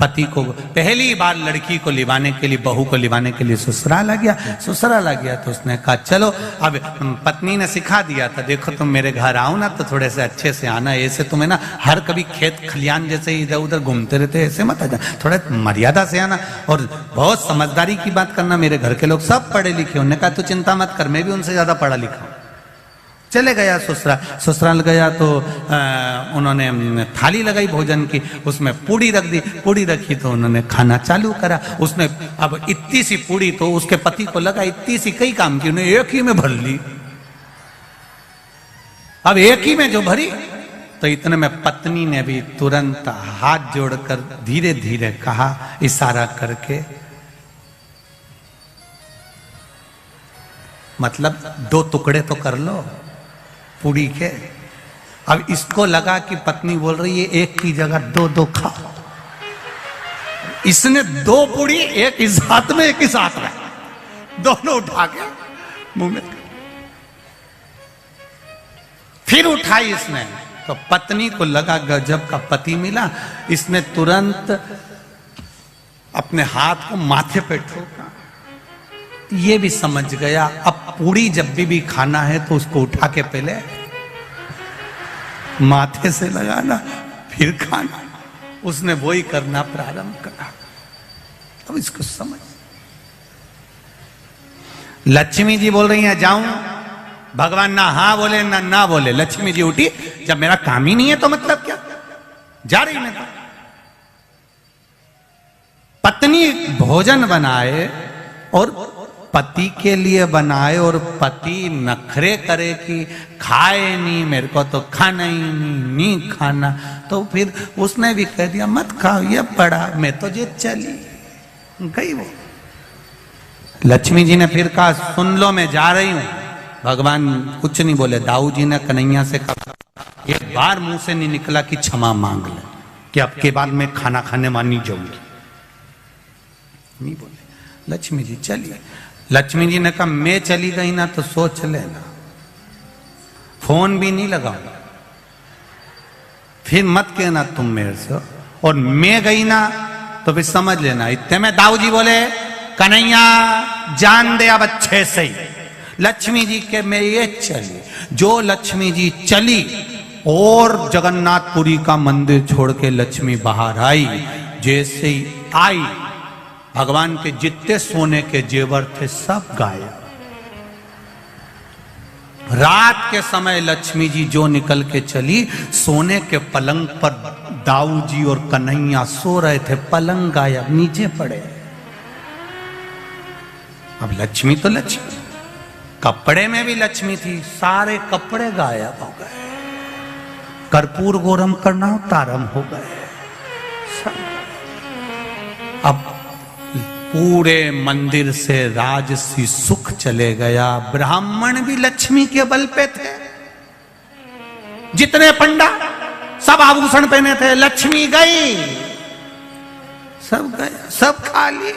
पति को पहली बार लड़की को लिवाने के लिए, बहू को लिवाने के लिए ससुराल आ गया तो उसने कहा चलो, अब पत्नी ने सिखा दिया था, देखो तुम मेरे घर आओ ना तो थोड़े से अच्छे से आना, ऐसे तुम्हें ना हर कभी खेत खलियान जैसे इधर उधर घूमते रहते ऐसे मत आ जाना, थोड़ा मर्यादा से आना और बहुत समझदारी की बात करना। मेरे घर के लोग सब पढ़े लिखे, उन्होंने कहा तू चिंता मत कर, मैं भी उनसे ज्यादा पढ़ा लिखा हूं। चले गया ससुराल गया तो उन्होंने थाली लगाई भोजन की, उसमें पूड़ी रख दी, पूड़ी रखी तो उन्होंने खाना चालू करा। उसमें अब इतनी सी पूड़ी तो उसके पति को लगा इतनी सी, कई काम की, उन्हें एक ही में भर ली। अब एक ही में जो भरी तो इतने में पत्नी ने भी तुरंत हाथ जोड़कर धीरे धीरे कहा, इशारा करके, मतलब 2 टुकड़े तो कर लो पूड़ी के। अब इसको लगा कि पत्नी बोल रही है एक की जगह 2 खाओ, इसने 2 पूड़ी एक इस हाथ में एक इस हाथ में, दोनों उठा के मुंह में, फिर उठाई इसने तो पत्नी को लगा गजब का पति मिला। इसने तुरंत अपने हाथ को माथे पे ठोका, ये भी समझ गया अब पूड़ी जब भी खाना है तो उसको उठा के पहले माथे से लगाना फिर खाना, उसने वही करना प्रारंभ करा। अब इसको समझ। लक्ष्मी जी बोल रही हैं जाऊं, भगवान ना हाँ बोले ना बोले। लक्ष्मी जी उठी, जब मेरा काम ही नहीं है तो मतलब क्या, जा रही मैं तो। पत्नी भोजन बनाए और पति के लिए बनाए और पति नखरे करे कि खाए नहीं, मेरे को तो खाना ही नहीं खाना, तो फिर उसने भी कह दिया मत खाओ, ये पड़ा, मैं तो जे चली गई। वो लक्ष्मी जी ने फिर कहा सुन लो मैं जा रही हूं। भगवान कुछ नहीं बोले। दाऊ जी ने कन्हैया से कहा एक बार मुंह से नहीं निकला कि क्षमा मांग ले, कि अब के बाद मैं खाना खाने मानी जाऊंगी, नहीं बोले। लक्ष्मी जी चलिए। लक्ष्मी जी ने कहा मैं चली गई ना तो सोच लेना, फोन भी नहीं लगाऊंगा, फिर मत कहना तुम मेरे से, और मैं गई ना तो फिर समझ लेना। इतने में दाऊ जी बोले कन्हैया जान दे अब अच्छे से ही। लक्ष्मी जी के मैं ये चली, जो लक्ष्मी जी चली और जगन्नाथपुरी का मंदिर छोड़ के लक्ष्मी बाहर आई, जैसे ही आई भगवान के जितने सोने के जेवर थे सब गायब। रात के समय लक्ष्मी जी जो निकल के चली, सोने के पलंग पर दाऊ जी और कन्हैया सो रहे थे, पलंग गायब, नीचे पड़े। अब लक्ष्मी तो लक्ष्मी, कपड़े में भी लक्ष्मी थी, सारे कपड़े गायब हो गए, कर्पूर गौरम करना तारम हो गए सब। अब पूरे मंदिर से राजसी सुख चले गया। ब्राह्मण भी लक्ष्मी के बल पे थे, जितने पंडा सब आभूषण पहने थे, लक्ष्मी गई, सब गया, सब खा लिए।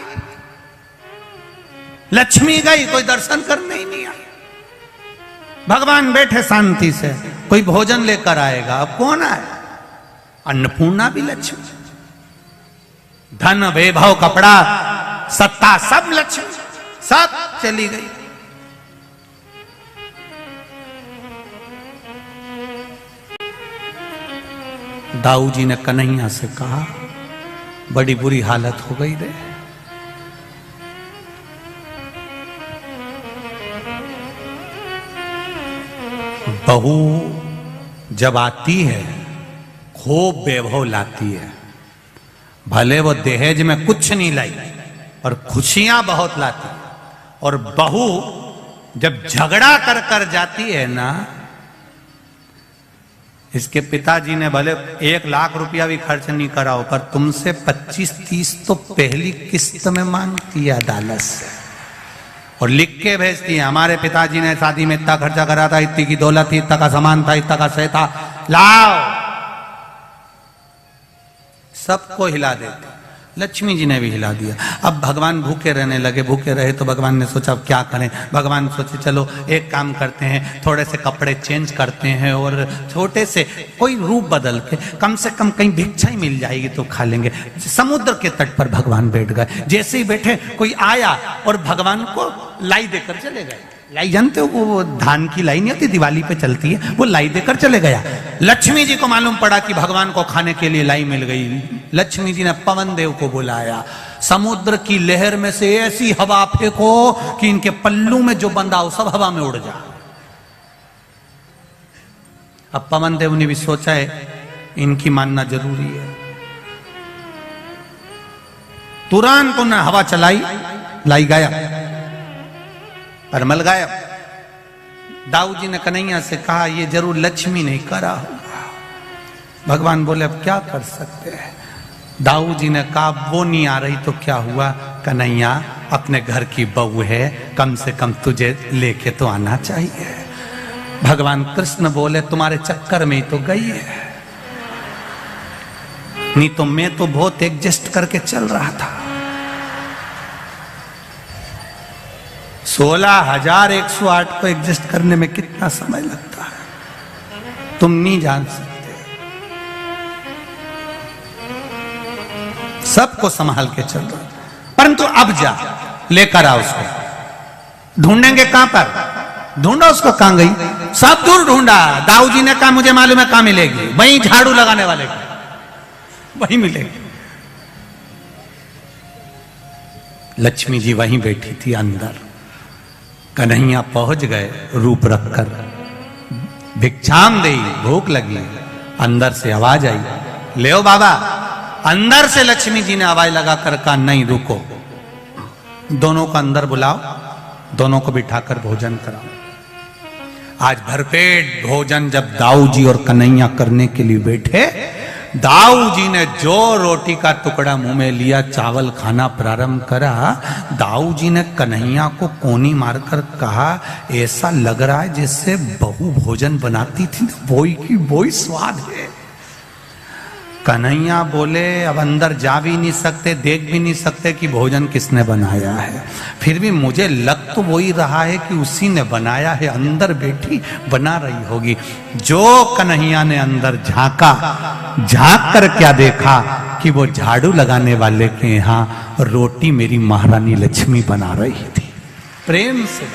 लक्ष्मी गई, कोई दर्शन करने ही नहीं आया। भगवान बैठे शांति से, कोई भोजन लेकर आएगा, अब कौन आए? अन्नपूर्णा भी लक्ष्मी, धन वैभव कपड़ा सत्ता सब लक्ष्मी, सब चली गई। दाऊ जी ने कन्हैया से कहा, बड़ी बुरी हालत हो गई रे। बहू जब आती है खूब वैभव लाती है, भले वो दहेज में कुछ नहीं लाई और खुशियां बहुत लाती। और बहू जब झगड़ा कर कर जाती है ना, इसके पिताजी ने भले 1 लाख रुपया भी खर्च नहीं करा हो, पर तुमसे 25-30 तो पहली किस्त में मांगती है अदालत से, और लिख के भेजती है, हमारे पिताजी ने शादी में इतना खर्चा करा था, इतनी की दौलत थी, इतना का सामान था, इतना का सह था, लाओ। सबको हिला देते। लक्ष्मी जी ने भी हिला दिया। अब भगवान भूखे रहने लगे। भूखे रहे तो भगवान ने सोचा अब क्या करें। भगवान सोचे चलो एक काम करते हैं, थोड़े से कपड़े चेंज करते हैं और छोटे से कोई रूप बदल के कम से कम कहीं भिक्षा ही मिल जाएगी तो खा लेंगे। समुद्र के तट पर भगवान बैठ गए। जैसे ही बैठे कोई आया और भगवान को लाई देकर चले गए। लाई जानते हो, वो धान की लाई नहीं होती, दिवाली पे चलती है, वो लाई देकर चले गया। लक्ष्मी जी को मालूम पड़ा कि भगवान को खाने के लिए लाई मिल गई। लक्ष्मी जी ने पवन देव को बुलाया, समुद्र की लहर में से ऐसी हवा फेंको कि इनके पल्लू में जो बंधा हो सब हवा में उड़ जा। अब पवन देव ने भी सोचा है इनकी मानना जरूरी है। तुरंत उन्होंने हवा चलाई, लाई गायब, परमल गायब। दाऊ जी ने कन्हैया से कहा ये जरूर लक्ष्मी ने करा होगा। भगवान बोले अब क्या कर सकते हैं। दाऊ जी ने कहा वो नहीं आ रही तो क्या हुआ, कन्हैया अपने घर की बहू है, कम से कम तुझे लेके तो आना चाहिए। भगवान कृष्ण बोले तुम्हारे चक्कर में ही तो गई है, नहीं तो मैं तो बहुत एडजस्ट करके चल रहा था। 16,108 को एडजस्ट करने में कितना समय लगता है तुम नहीं जान सकते। सबको संभाल के चल रहा, परंतु अब जा लेकर आ उसको। ढूंढेंगे कहां पर, ढूंढा उसको, कहां गई, सब दूर ढूंढा। दाऊ जी ने कहा मुझे मालूम है कहां मिलेगी, वहीं झाड़ू लगाने वाले को वहीं मिलेगी। लक्ष्मी जी वहीं बैठी थी अंदर। कन्हैया पहुंच गए रूप रखकर, भिक्षाम दे, भूख लगी। अंदर से आवाज आई, ले ओ बाबा। अंदर से लक्ष्मी जी ने आवाज लगा कर कहा नहीं रुको, दोनों को अंदर बुलाओ, दोनों को बिठाकर भोजन कराओ। आज भरपेट भोजन जब दाऊ जी और कन्हैया करने के लिए बैठे, दाऊ जी ने जो रोटी का टुकड़ा मुंह में लिया, चावल खाना प्रारंभ करा, दाऊ जी ने कन्हैया को कोनी मारकर कहा ऐसा लग रहा है जैसे बहू भोजन बनाती थी, वही की वही स्वाद है। कन्हैया बोले अब अंदर जा भी नहीं सकते, देख भी नहीं सकते कि भोजन किसने बनाया है, फिर भी मुझे लग तो वही रहा है कि उसी ने बनाया है, अंदर बैठी बना रही होगी। जो कन्हैया ने अंदर झांका, झांक कर क्या देखा कि वो झाड़ू लगाने वाले के यहाँ रोटी मेरी महारानी लक्ष्मी बना रही थी, प्रेम से,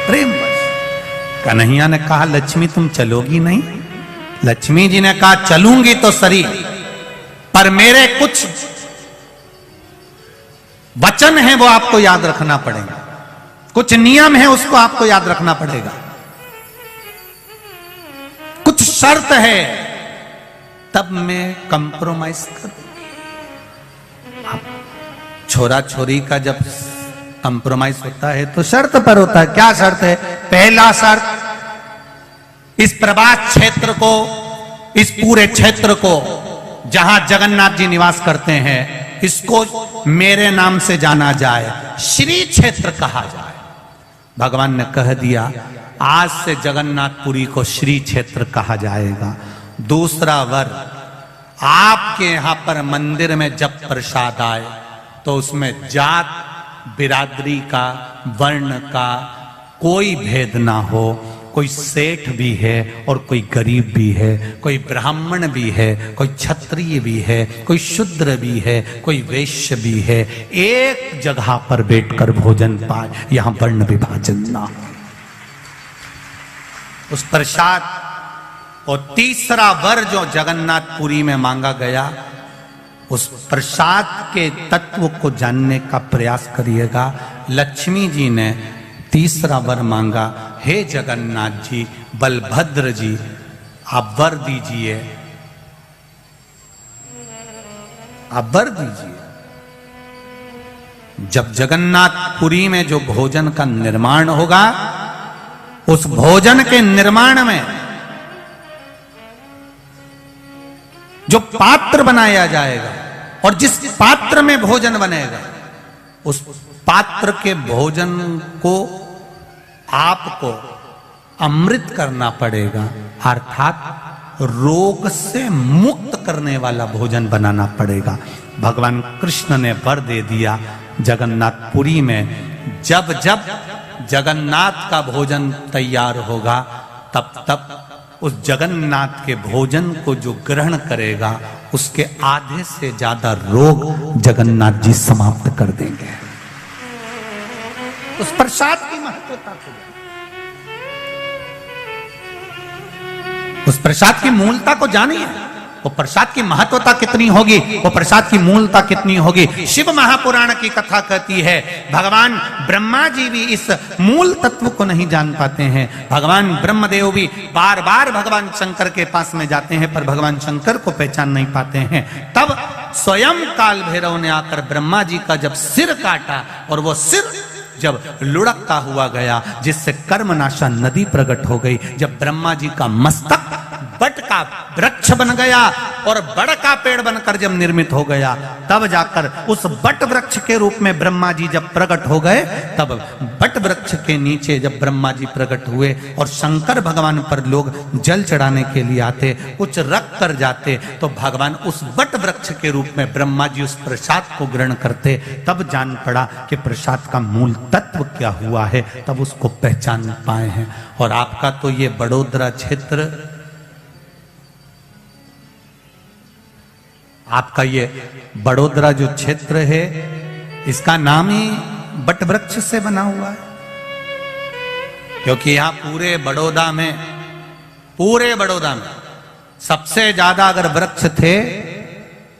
प्रेम बस। कन्हैया ने कहा लक्ष्मी तुम चलोगी नहीं? लक्ष्मी जी ने कहा चलूंगी तो सही, पर मेरे कुछ वचन हैं वो आपको याद रखना पड़ेगा, कुछ नियम है उसको आपको याद रखना पड़ेगा, कुछ शर्त है, तब मैं कंप्रोमाइज करूंगी। छोरा छोरी का जब कंप्रोमाइज होता है तो शर्त पर होता है। क्या शर्त है? पहला शर्त, इस प्रभास क्षेत्र को, इस पूरे क्षेत्र को जहां जगन्नाथ जी निवास करते हैं, इसको मेरे नाम से जाना जाए, श्री क्षेत्र कहा जाए। भगवान ने कह दिया आज से जगन्नाथपुरी को श्री क्षेत्र कहा जाएगा। दूसरा वर, आपके यहां पर मंदिर में जब प्रसाद आए तो उसमें जात बिरादरी का, वर्ण का कोई भेद ना हो, कोई सेठ भी है और कोई गरीब भी है, कोई ब्राह्मण भी है, कोई क्षत्रिय भी है, कोई शूद्र भी है, कोई वैश्य भी है, एक जगह पर बैठकर भोजन पाए, यहां वर्ण विभाजन ना हो। उस प्रसाद और तीसरा वर जो जगन्नाथपुरी में मांगा गया, उस प्रसाद के तत्व को जानने का प्रयास करिएगा। लक्ष्मी जी ने तीसरा वर मांगा, हे जगन्नाथ जी, बलभद्र जी, आप वर दीजिए, आप वर दीजिए। जब जगन्नाथपुरी में जो भोजन का निर्माण होगा, उस भोजन के निर्माण में जो पात्र बनाया जाएगा और जिस पात्र में भोजन बनेगा, उस पात्र के भोजन को आपको अमृत करना पड़ेगा, अर्थात रोग से मुक्त करने वाला भोजन बनाना पड़ेगा। भगवान कृष्ण ने वर दे दिया जगन्नाथपुरी में। जब जब जगन्नाथ का भोजन तैयार होगा, तब तब उस जगन्नाथ के भोजन को जो ग्रहण करेगा, उसके आधे से ज्यादा रोग जगन्नाथ जी समाप्त कर देंगे। उस प्रसाद की महत्वता को, उस प्रसाद की मूलता को जानिए। वो प्रसाद की महत्वता कितनी होगी, वो प्रसाद की मूलता कितनी होगी। शिव महापुराण की कथा कहती है, भगवान ब्रह्मा जी भी इस मूल तत्व को नहीं जान पाते हैं। भगवान ब्रह्मदेव भी बार बार भगवान शंकर के पास में जाते हैं, पर भगवान शंकर को पहचान नहीं पाते हैं। तब स्वयं काल भैरव ने आकर ब्रह्मा जी का जब सिर काटा, और वो सिर जब लुढ़कता हुआ गया, जिससे कर्मनाशा नदी प्रकट हो गई। जब ब्रह्मा जी का मस्तक बट का वृक्ष बन गया और बड़ का पेड़ बनकर जब निर्मित हो गया, तब जाकर उस बट वृक्ष के रूप में ब्रह्मा जी जब प्रकट हो गए, तब बट वृक्ष के नीचे जब ब्रह्मा जी प्रकट हुए और शंकर भगवान पर लोग जल चढ़ाने के लिए आते, कुछ रख कर जाते, तो भगवान उस बट वृक्ष के रूप में ब्रह्मा जी उस प्रसाद को ग्रहण करते। तब जान पड़ा कि प्रसाद का मूल तत्व क्या हुआ है, तब उसको पहचान पाए हैं। और आपका तो ये बड़ोदरा क्षेत्र, आपका ये बड़ोदरा जो क्षेत्र है, इसका नाम ही बट वृक्ष से बना हुआ है। क्योंकि यहां पूरे बड़ौदा में सबसे ज्यादा अगर वृक्ष थे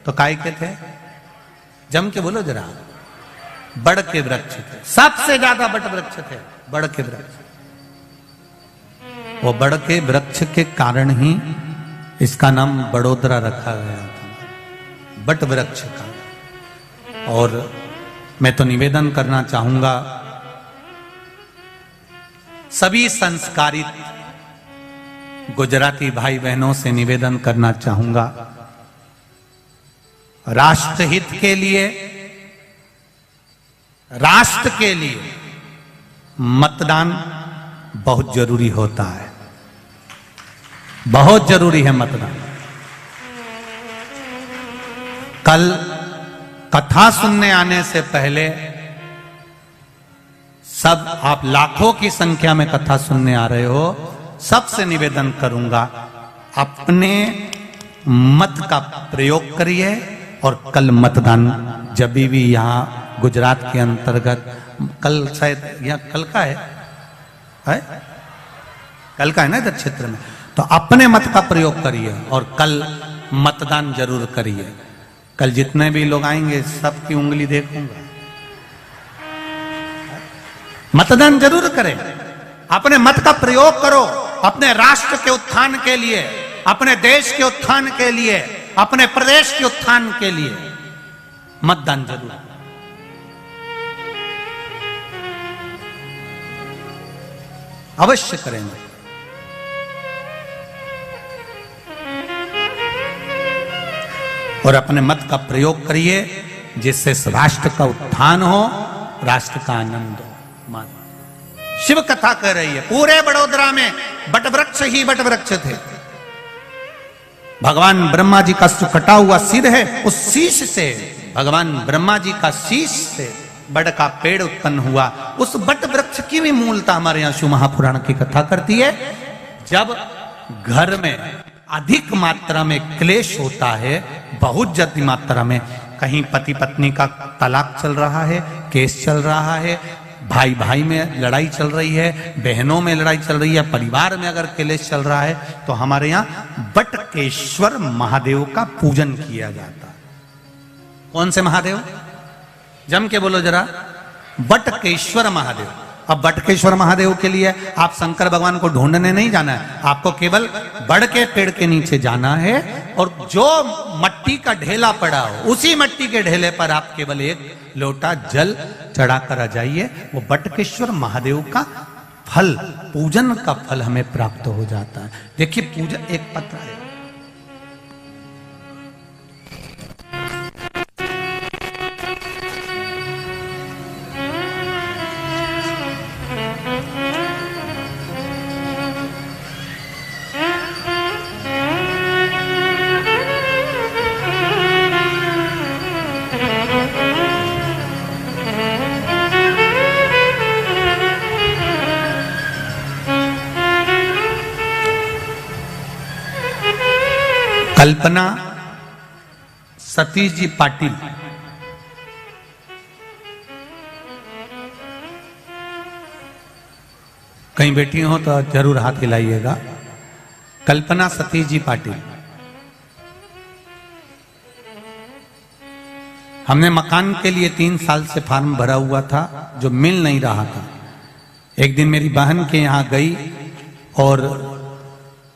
तो काय के थे? जम के बोलो जरा, बड़ के वृक्ष थे। सबसे ज्यादा बट वृक्ष थे, बड़ के वृक्ष। वो बड़ के वृक्ष के कारण ही इसका नाम बड़ोदरा रखा गया था, बट वृक्ष का। और मैं तो निवेदन करना चाहूंगा सभी संस्कारित गुजराती भाई बहनों से, निवेदन करना चाहूंगा, राष्ट्रहित के लिए, राष्ट्र के लिए मतदान बहुत जरूरी होता है, बहुत जरूरी है मतदान। कल कथा सुनने आने से पहले सब, आप लाखों की संख्या में कथा सुनने आ रहे हो, सबसे निवेदन करूंगा, अपने मत का प्रयोग करिए। और कल मतदान जब भी यहां गुजरात के अंतर्गत, कल शायद यहां कल का है? कल का है ना इधर क्षेत्र में, तो अपने मत का प्रयोग करिए और कल मतदान जरूर करिए। कल जितने भी लोग आएंगे सबकी उंगली देखूंगा। मतदान जरूर करें, अपने मत का प्रयोग करो, अपने राष्ट्र के उत्थान के लिए, अपने देश के उत्थान के लिए, अपने प्रदेश के उत्थान के लिए मतदान जरूर। अवश्य करेंगे। और अपने मत का प्रयोग करिए, जिससे राष्ट्र का उत्थान हो, राष्ट्र का आनंद हो। मान शिव कथा कह रही है, पूरे बड़ोदरा में बट वृक्ष ही बट वृक्ष थे। भगवान ब्रह्मा जी का जो कटा हुआ सिर है, उस शीश से, भगवान ब्रह्मा जी का शीश से बड़ का पेड़ उत्पन्न हुआ। उस बट वृक्ष की भी मूलता हमारे यहाँ शिव महापुराण की कथा करती है। जब घर में अधिक मात्रा में क्लेश होता है, बहुत ज्यादा मात्रा में, कहीं पति पत्नी का तलाक चल रहा है, केस चल रहा है, भाई भाई में लड़ाई चल रही है, बहनों में लड़ाई चल रही है, परिवार में अगर क्लेश चल रहा है, तो हमारे यहाँ बटकेश्वर महादेव का पूजन किया जाता है। कौन से महादेव? जम के बोलो जरा। बटकेश्वर महादेव। अब बटकेश्वर महादेव के लिए आप शंकर भगवान को ढूंढने नहीं जाना है, आपको केवल बड़ के पेड़ के नीचे जाना है और जो मट्टी का ढेला पड़ा हो उसी मट्टी के ढेले पर आप केवल एक लोटा जल चढ़ाकर आ जाइए। वो बटकेश्वर महादेव का फल, पूजन का फल हमें प्राप्त हो जाता है। देखिए पूजन एक पत्र है, कल्पना सतीश जी पाटिल। कहीं बैठी हो तो जरूर हाथ हिलाइएगा। कल्पना सतीश जी पाटिल। हमने मकान के लिए 3 साल से फॉर्म भरा हुआ था जो मिल नहीं रहा था। एक दिन मेरी बहन के यहां गई और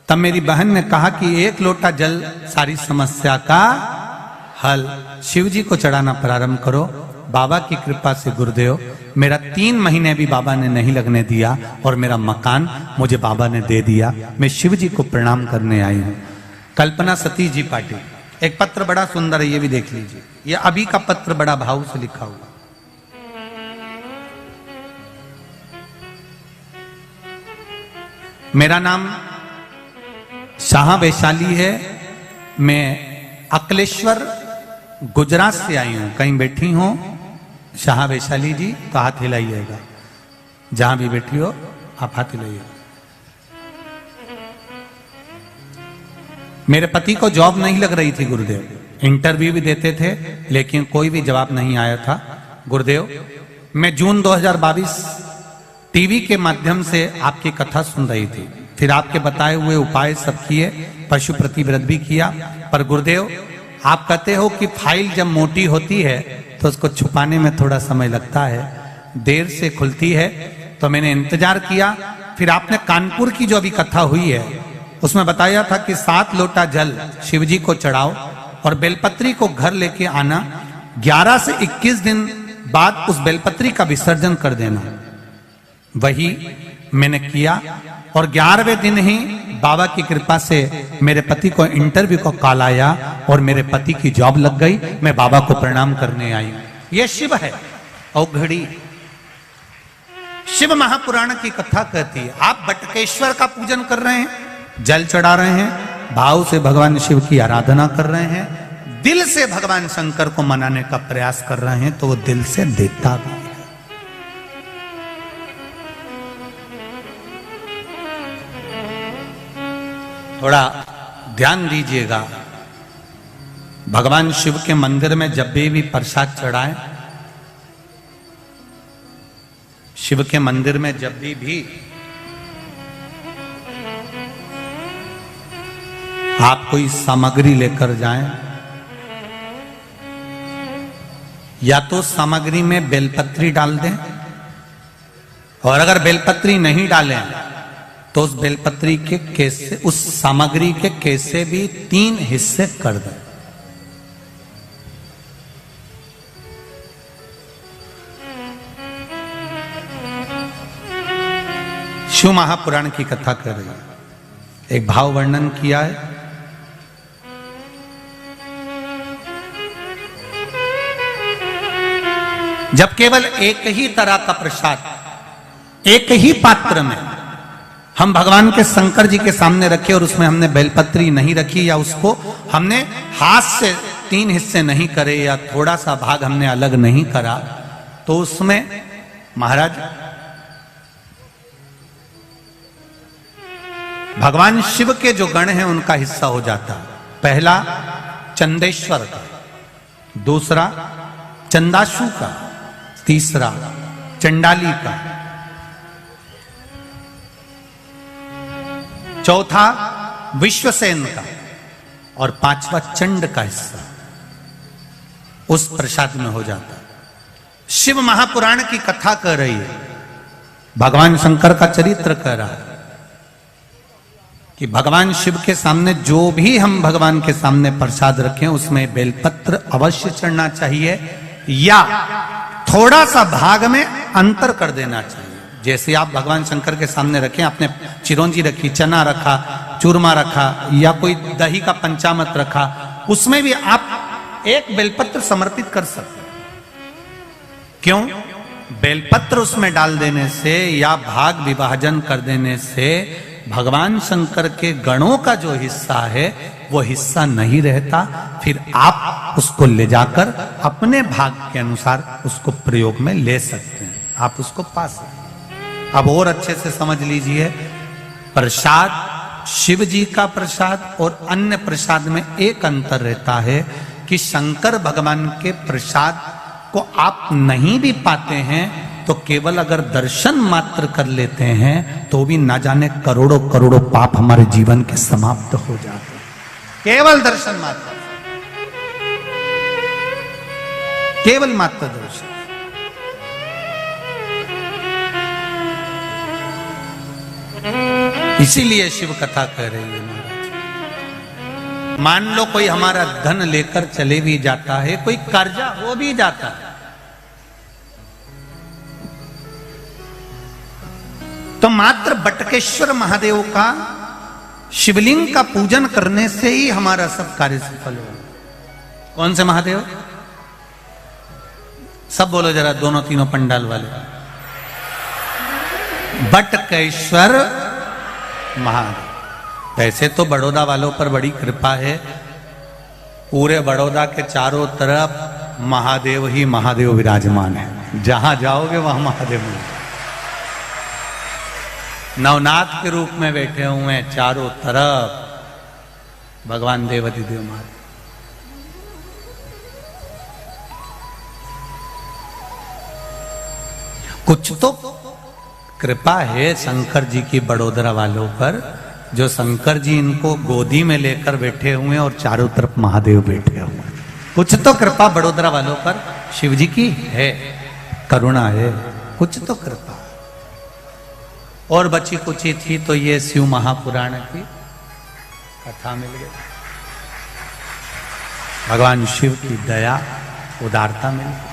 तब मेरी बहन ने कहा कि 1 लोटा जल सारी समस्या का हल। शिव जी को चढ़ाना प्रारंभ करो। बाबा की कृपा से गुरुदेव, मेरा 3 महीने भी बाबा ने नहीं लगने दिया और मेरा मकान मुझे बाबा ने दे दिया। मैं शिव जी को प्रणाम करने आई हूं। कल्पना सतीश जी पाटिल। एक पत्र बड़ा सुंदर है, ये भी देख लीजिए। ये अभी का पत्र बड़ा भाव से लिखा हुआ। मेरा नाम शाह वैशाली है। मैं अकलेश्वर गुजरात से आई हूं। कहीं बैठी हो शाह वैशाली जी तो हाथ हिलाइएगा। जहां भी बैठी हो आप हाथ हिलाइएगा। मेरे पति को जॉब नहीं लग रही थी गुरुदेव, इंटरव्यू भी देते थे लेकिन कोई भी जवाब नहीं आया था। गुरुदेव, मैं जून 2022 टीवी के माध्यम से आपकी कथा सुन रही थी, फिर आपके बताए हुए उपाय सब किए, पशु प्रतिव्रत भी किया। पर गुरुदेव, आप कहते हो कि फाइल जब मोटी होती है तो उसको छुपाने में थोड़ा समय लगता है, देर से खुलती है। तो मैंने इंतजार किया। फिर आपने कानपुर की जो अभी कथा हुई है उसमें बताया था कि 7 लोटा जल शिव जी को चढ़ाओ और बेलपत्री को घर लेके आना। 11 से 21 दिन बाद उस बेलपत्री का विसर्जन कर देना। वही मैंने किया और 11वें दिन ही बाबा की कृपा से मेरे पति को इंटरव्यू को कॉल आया और मेरे पति की जॉब लग गई। मैं बाबा को प्रणाम करने आई। ये शिव है औघड़ी। शिव महापुराण की कथा कहती है। आप बटकेश्वर का पूजन कर रहे हैं, जल चढ़ा रहे हैं, भाव से भगवान शिव की आराधना कर रहे हैं, दिल से भगवान शंकर को मनाने का प्रयास कर रहे हैं, तो वो दिल से देता भी है। थोड़ा ध्यान दीजिएगा। भगवान शिव के मंदिर में जब भी प्रसाद चढ़ाएं, शिव के मंदिर में जब भी आप कोई सामग्री लेकर जाएं, या तो सामग्री में बेलपत्री डाल दें, और अगर बेलपत्री नहीं डालें तो उस बेलपत्री के कैसे, उस सामग्री के कैसे भी 3 हिस्से कर दें। शिव महापुराण की कथा कर रही है। एक भाव वर्णन किया है। जब केवल एक ही तरह का प्रसाद एक ही पात्र में हम भगवान के शंकर जी के सामने रखे और उसमें हमने बेलपत्री नहीं रखी, या उसको हमने हाथ से 3 हिस्से नहीं करे, या थोड़ा सा भाग हमने अलग नहीं करा, तो उसमें महाराज भगवान शिव के जो गण हैं उनका हिस्सा हो जाता। पहला चंदेश्वर का, दूसरा चंदाशु का, तीसरा चंडाली का, चौथा विश्वसेन का और पांचवा चंड का हिस्सा उस प्रसाद में हो जाता। शिव महापुराण की कथा कर रही है, भगवान शंकर का चरित्र कर रहा है कि भगवान शिव के सामने जो भी हम भगवान के सामने प्रसाद रखें उसमें बेलपत्र अवश्य चढ़ना चाहिए या थोड़ा सा भाग में अंतर कर देना चाहिए। जैसे आप भगवान शंकर के सामने रखें, आपने चिरौंजी रखी, चना रखा, चूरमा रखा या कोई दही का पंचामृत रखा, उसमें भी आप एक बेलपत्र समर्पित कर सकते हैं। क्यों? बेलपत्र उसमें डाल देने से या भाग विभाजन कर देने से भगवान शंकर के गणों का जो हिस्सा है वो हिस्सा नहीं रहता, फिर आप उसको ले जाकर अपने भाग के अनुसार उसको प्रयोग में ले सकते हैं, आप उसको पा सकते हैं। अब और अच्छे से समझ लीजिए, प्रसाद शिव जी का प्रसाद और अन्य प्रसाद में एक अंतर रहता है कि शंकर भगवान के प्रसाद को आप नहीं भी पाते हैं तो केवल अगर दर्शन मात्र कर लेते हैं तो भी ना जाने करोड़ों करोड़ों पाप हमारे जीवन के समाप्त हो जाते हैं। केवल दर्शन मात्र, केवल मात्र दर्शन। इसीलिए शिव कथा कह रही है महाराज। मान लो कोई हमारा धन लेकर चले भी जाता है, कोई कर्जा हो भी जाता है, तो मात्र बटकेश्वर महादेव का शिवलिंग का पूजन करने से ही हमारा सब कार्य सफल हो। कौन से महादेव? सब बोलो जरा, दोनों तीनों पंडाल वाले। बटकेश्वर महादेव। वैसे तो बड़ौदा वालों पर बड़ी कृपा है, पूरे बड़ौदा के चारों तरफ महादेव ही महादेव विराजमान है, जहां जाओगे वहां महादेव मिलेंगे। नवनाथ के रूप में बैठे हुए हैं चारों तरफ भगवान देवाधिदेव महादेव। कुछ तो कृपा है शंकर जी की बड़ोदरा वालों पर, जो शंकर जी इनको गोदी में लेकर बैठे हुए हैं और चारों तरफ महादेव बैठे हुए हैं। कुछ तो कृपा बड़ोदरा वालों पर शिव जी की है, करुणा है, कुछ तो कृपा। और बची कुची थी तो ये शिव महापुराण की कथा मिल गई, भगवान शिव की दया उदारता मिल गई।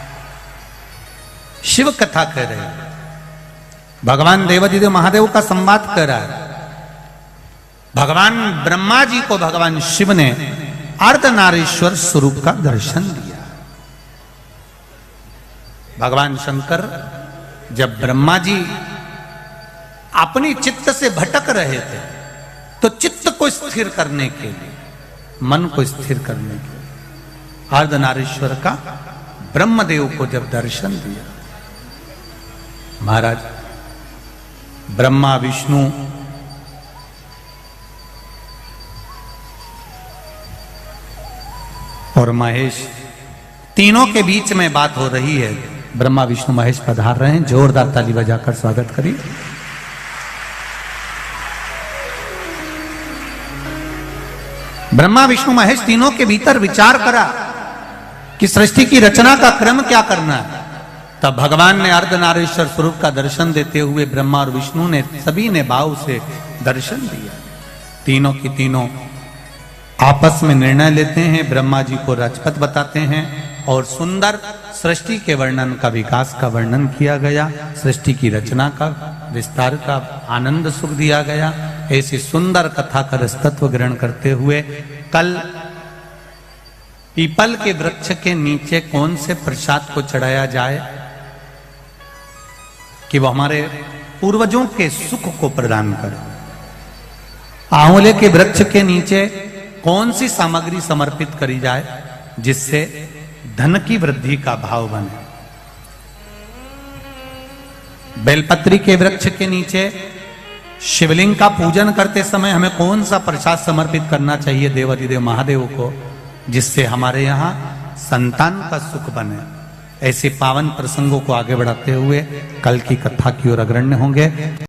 शिव कथा कह रहे हैं, भगवान देवाधिदेव महादेव का संवाद कर रहा है। भगवान ब्रह्मा जी को भगवान शिव ने अर्धनारीश्वर स्वरूप का दर्शन दिया। भगवान शंकर जब ब्रह्मा जी अपनी चित्त से भटक रहे थे तो चित्त को स्थिर करने के लिए, मन को स्थिर करने के लिए अर्धनारीश्वर का ब्रह्मदेव को जब दर्शन दिया, महाराज ब्रह्मा विष्णु और महेश तीनों के बीच में बात हो रही है। ब्रह्मा विष्णु महेश पधार रहे हैं, जोरदार ताली बजाकर स्वागत करिए। ब्रह्मा विष्णु महेश तीनों के भीतर विचार करा कि सृष्टि की रचना का क्रम क्या करना है। तब भगवान ने अर्धनारीश्वर स्वरूप का दर्शन देते हुए ब्रह्मा और विष्णु ने सभी ने भाव से दर्शन दिया। तीनों की तीनों आपस में निर्णय लेते हैं, ब्रह्मा जी को रजपथ बताते हैं और सुंदर सृष्टि के वर्णन का, विकास का वर्णन किया गया, सृष्टि की रचना का, विस्तार का आनंद सुख दिया गया। ऐसी सुंदर कथा का रसतत्व ग्रहण करते हुए कल पीपल के वृक्ष के नीचे कौन से प्रसाद को चढ़ाया जाए कि वो हमारे पूर्वजों के सुख को प्रदान करे। आंवले के वृक्ष के नीचे कौन सी सामग्री समर्पित करी जाए जिससे धन की वृद्धि का भाव बने। बेलपत्री के वृक्ष के नीचे शिवलिंग का पूजन करते समय हमें कौन सा प्रसाद समर्पित करना चाहिए देवाधिदेव महादेव को, जिससे हमारे यहाँ संतान का सुख बने। ऐसे पावन प्रसंगों को आगे बढ़ाते हुए कल की कथा की ओर अग्रण्य होंगे।